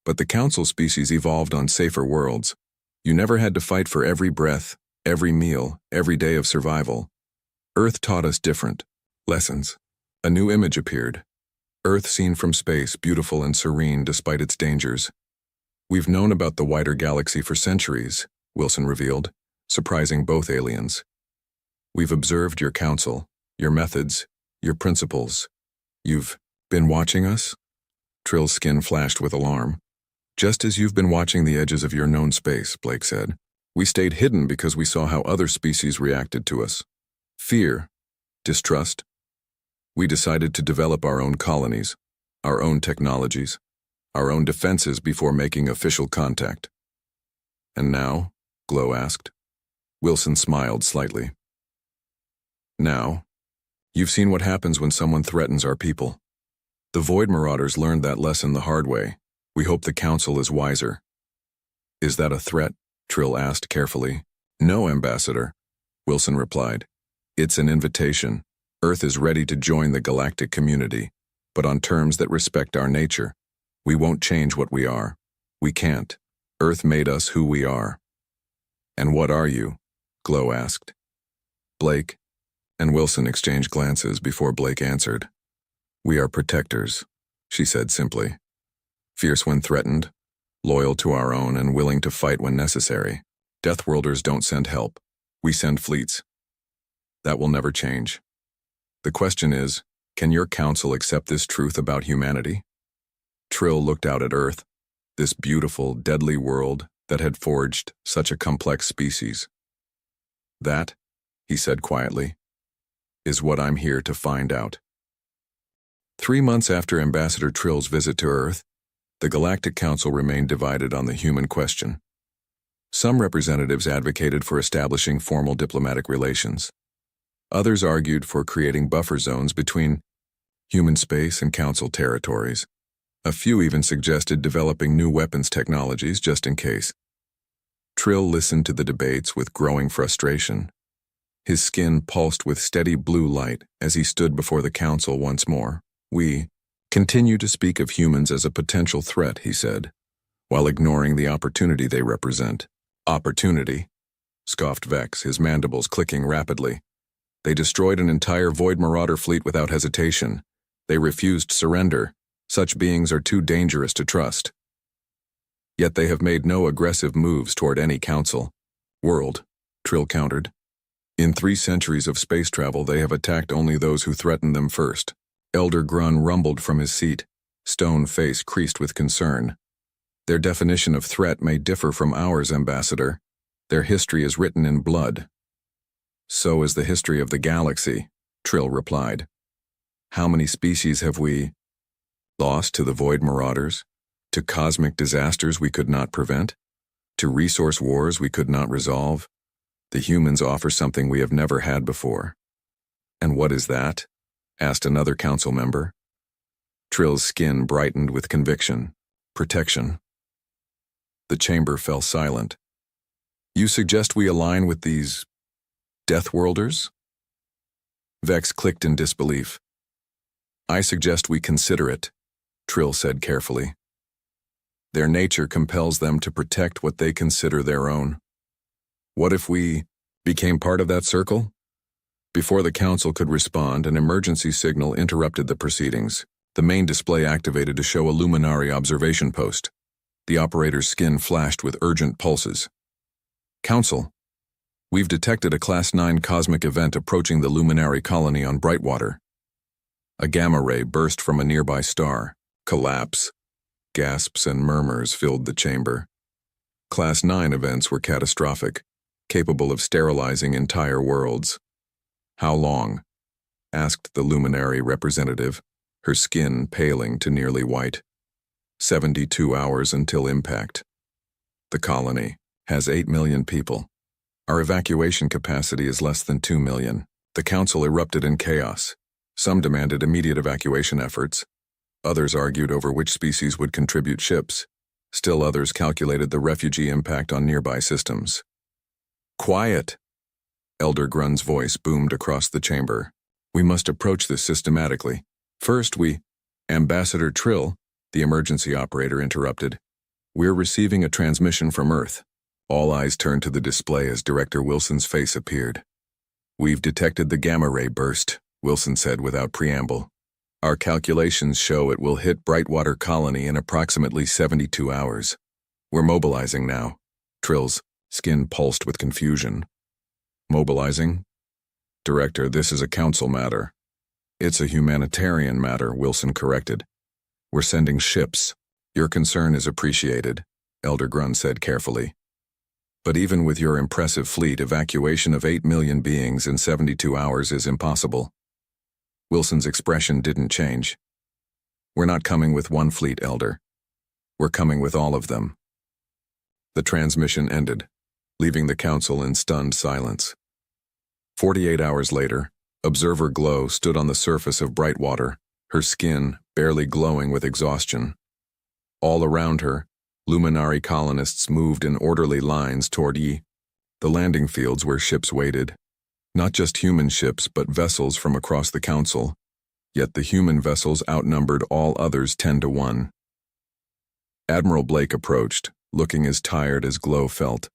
But the Council species evolved on safer worlds. You never had to fight for every breath, every meal, every day of survival. Earth taught us different lessons. A new image appeared. Earth seen from space, beautiful and serene despite its dangers. We've known about the wider galaxy for centuries, Wilson revealed, surprising both aliens. We've observed your council, your methods, your principles. You've been watching us? Trill's skin flashed with alarm. Just as you've been watching the edges of your known space, Blake said. We stayed hidden because we saw how other species reacted to us. Fear, distrust. We decided to develop our own colonies, our own technologies, our own defenses before making official contact. And now? Glow asked. Wilson smiled slightly. Now, you've seen what happens when someone threatens our people. The Void Marauders learned that lesson the hard way. We hope the Council is wiser. Is that a threat? Trill asked carefully. No, Ambassador, Wilson replied. It's an invitation. Earth is ready to join the galactic community, but on terms that respect our nature. We won't change what we are. We can't. Earth made us who we are. And what are you? Glow asked. Blake, and Wilson exchanged glances before Blake answered. We are protectors, she said simply. Fierce when threatened, loyal to our own and willing to fight when necessary. Deathworlders don't send help. We send fleets. That will never change. The question is, can your council accept this truth about humanity? Trill looked out at Earth, this beautiful, deadly world that had forged such a complex species. That, he said quietly, is what I'm here to find out. 3 months after Ambassador Trill's visit to Earth, the Galactic Council remained divided on the human question. Some representatives advocated for establishing formal diplomatic relations. Others argued for creating buffer zones between human space and Council territories. A few even suggested developing new weapons technologies just in case. Trill listened to the debates with growing frustration. His skin pulsed with steady blue light as he stood before the Council once more. We continue to speak of humans as a potential threat, he said, while ignoring the opportunity they represent. Opportunity, scoffed Vex, his mandibles clicking rapidly. They destroyed an entire Void Marauder fleet without hesitation. They refused surrender. Such beings are too dangerous to trust. Yet they have made no aggressive moves toward any council. World, Trill countered. In 3 centuries of space travel, they have attacked only those who threatened them first. Elder Grun rumbled from his seat, stone face creased with concern. Their definition of threat may differ from ours, Ambassador. Their history is written in blood. So is the history of the galaxy, Trill replied. How many species have we lost to the Void Marauders? To cosmic disasters we could not prevent? To resource wars we could not resolve? The humans offer something we have never had before. And what is that? Asked another council member. Trill's skin brightened with conviction. Protection. The chamber fell silent. You suggest we align with these Deathworlders? Vex clicked in disbelief. I suggest we consider it, Trill said carefully. Their nature compels them to protect what they consider their own. What if we became part of that circle? Before the council could respond, an emergency signal interrupted the proceedings. The main display activated to show a luminary observation post. The operator's skin flashed with urgent pulses. Council, we've detected a Class 9 cosmic event approaching the luminary colony on Brightwater. A gamma ray burst from a nearby star. Collapse. Gasps and murmurs filled the chamber. Class 9 events were catastrophic, capable of sterilizing entire worlds. How long? Asked the luminary representative, her skin paling to nearly white. 72 hours until impact. The colony has 8 million people. Our evacuation capacity is less than 2 million. The council erupted in chaos. Some demanded immediate evacuation efforts. Others argued over which species would contribute ships. Still others calculated the refugee impact on nearby systems. Quiet! Elder Grun's voice boomed across the chamber. We must approach this systematically. First Ambassador Trill, the emergency operator interrupted. We're receiving a transmission from Earth. All eyes turned to the display as Director Wilson's face appeared. We've detected the gamma ray burst, Wilson said without preamble. Our calculations show it will hit Brightwater Colony in approximately 72 hours. We're mobilizing now. Trill's skin pulsed with confusion. Mobilizing? Director, this is a council matter. It's a humanitarian matter, Wilson corrected. We're sending ships. Your concern is appreciated, Elder Grun said carefully. But even with your impressive fleet, evacuation of 8 million beings in 72 hours is impossible. Wilson's expression didn't change. We're not coming with one fleet, Elder. We're coming with all of them. The transmission ended, leaving the council in stunned silence. 48 hours later, Observer Glow stood on the surface of Brightwater, her skin barely glowing with exhaustion. All around her, Luminari colonists moved in orderly lines toward the landing fields where ships waited. Not just human ships, but vessels from across the council. Yet the human vessels outnumbered all others 10-1. Admiral Blake approached, looking as tired as Glow felt.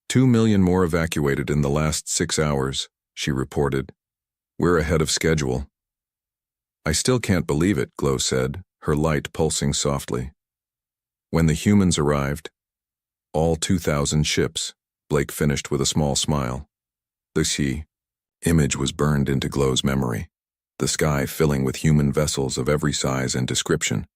2 million more evacuated in the last 6 hours, she reported. We're ahead of schedule. I still can't believe it, Glow said, her light pulsing softly. When the humans arrived, all 2,000 ships, Blake finished with a small smile. The image was burned into Glow's memory, the sky filling with human vessels of every size and description.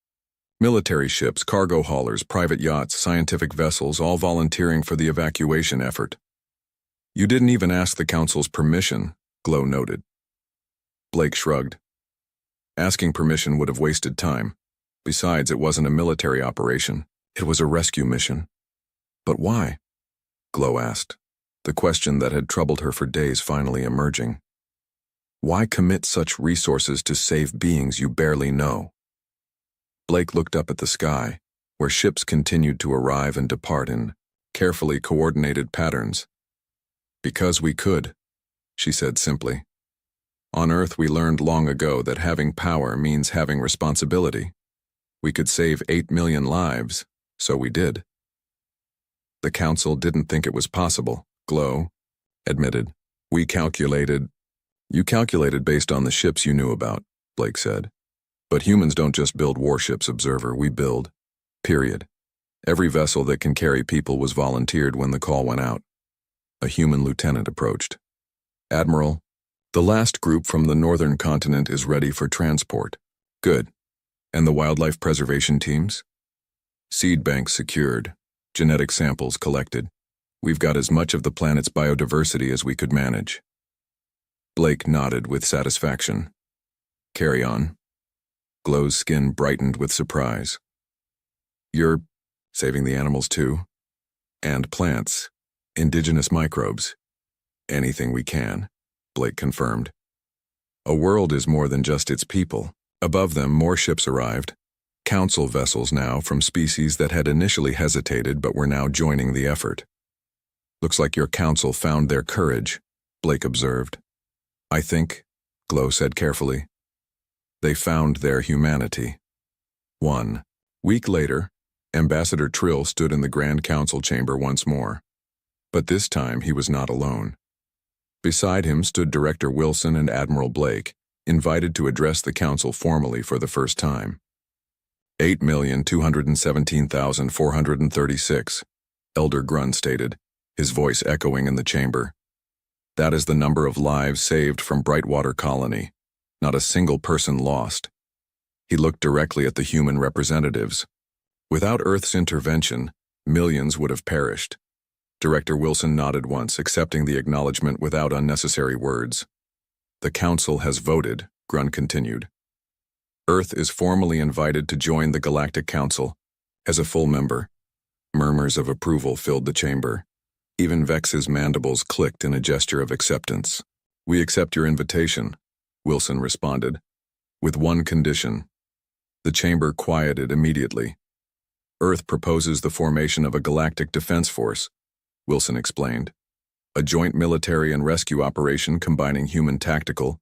Military ships, cargo haulers, private yachts, scientific vessels, all volunteering for the evacuation effort. You didn't even ask the council's permission, Glow noted. Blake shrugged. Asking permission would have wasted time. Besides, it wasn't a military operation. It was a rescue mission. But why? Glow asked, the question that had troubled her for days finally emerging. Why commit such resources to save beings you barely know? Blake looked up at the sky, where ships continued to arrive and depart in carefully coordinated patterns. Because we could, she said simply. On Earth, we learned long ago that having power means having responsibility. We could save 8 million lives, so we did. The council didn't think it was possible, Glow admitted. You calculated based on the ships you knew about, Blake said. But humans don't just build warships, Observer, we build. Period. Every vessel that can carry people was volunteered when the call went out. A human lieutenant approached. Admiral, the last group from the northern continent is ready for transport. Good. And the wildlife preservation teams? Seed banks secured, genetic samples collected. We've got as much of the planet's biodiversity as we could manage. Blake nodded with satisfaction. Carry on. Glow's skin brightened with surprise. You're saving the animals too? And plants, indigenous microbes. Anything we can, Blake confirmed. A world is more than just its people. Above them, more ships arrived. Council vessels now from species that had initially hesitated but were now joining the effort. Looks like your council found their courage, Blake observed. I think, Glow said carefully, they found their humanity. 1 week later, Ambassador Trill stood in the Grand Council chamber once more. But this time he was not alone. Beside him stood Director Wilson and Admiral Blake, invited to address the council formally for the first time. 8,217,436, Elder Grun stated, his voice echoing in the chamber. That is the number of lives saved from Brightwater Colony. Not a single person lost. He looked directly at the human representatives. Without Earth's intervention, millions would have perished. Director Wilson nodded once, accepting the acknowledgement without unnecessary words. The council has voted, Grun continued. Earth is formally invited to join the Galactic Council as a full member. Murmurs of approval filled the chamber. Even Vex's mandibles clicked in a gesture of acceptance. We accept your invitation, Wilson responded, with one condition. The chamber quieted immediately. Earth proposes the formation of a galactic defense force, Wilson explained. A joint military and rescue operation combining human tactical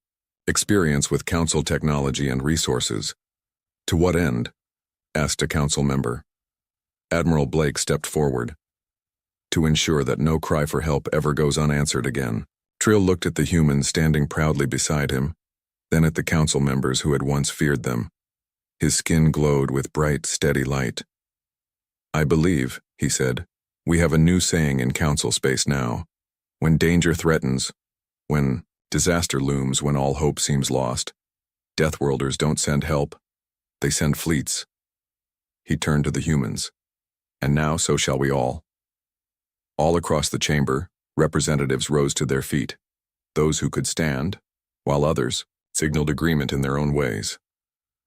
experience with council technology and resources. To what end? Asked a council member. Admiral Blake stepped forward. To ensure that no cry for help ever goes unanswered again. Trill looked at the humans standing proudly beside him, then at the council members who had once feared them. His skin glowed with bright, steady light. I believe, he said, we have a new saying in council space now. When danger threatens, when disaster looms, when all hope seems lost, Deathworlders don't send help. They send fleets. He turned to the humans. And now so shall we all. All across the chamber, representatives rose to their feet. Those who could stand, while others signaled agreement in their own ways.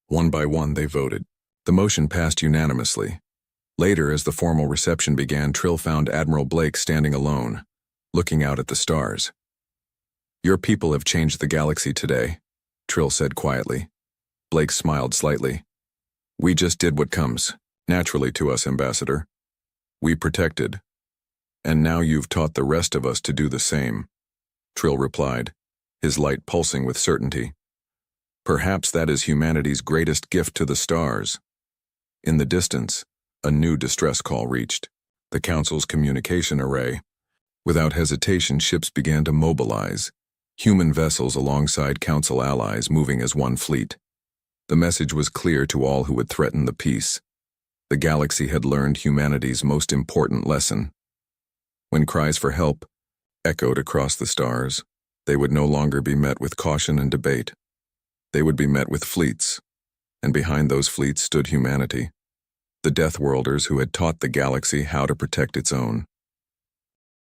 One by one they voted. The motion passed unanimously. Later, as the formal reception began, Trill found Admiral Blake standing alone, looking out at the stars. "Your people have changed the galaxy today," Trill said quietly. Blake smiled slightly. "We just did what comes naturally to us, Ambassador. We protected. And now you've taught the rest of us to do the same," Trill replied, his light pulsing with certainty. "Perhaps that is humanity's greatest gift to the stars." In the distance, a new distress call reached the Council's communication array. Without hesitation, ships began to mobilize, human vessels alongside Council allies moving as one fleet. The message was clear to all who would threaten the peace. The galaxy had learned humanity's most important lesson. When cries for help echoed across the stars, they would no longer be met with caution and debate. They would be met with fleets, and behind those fleets stood humanity, the Deathworlders who had taught the galaxy how to protect its own.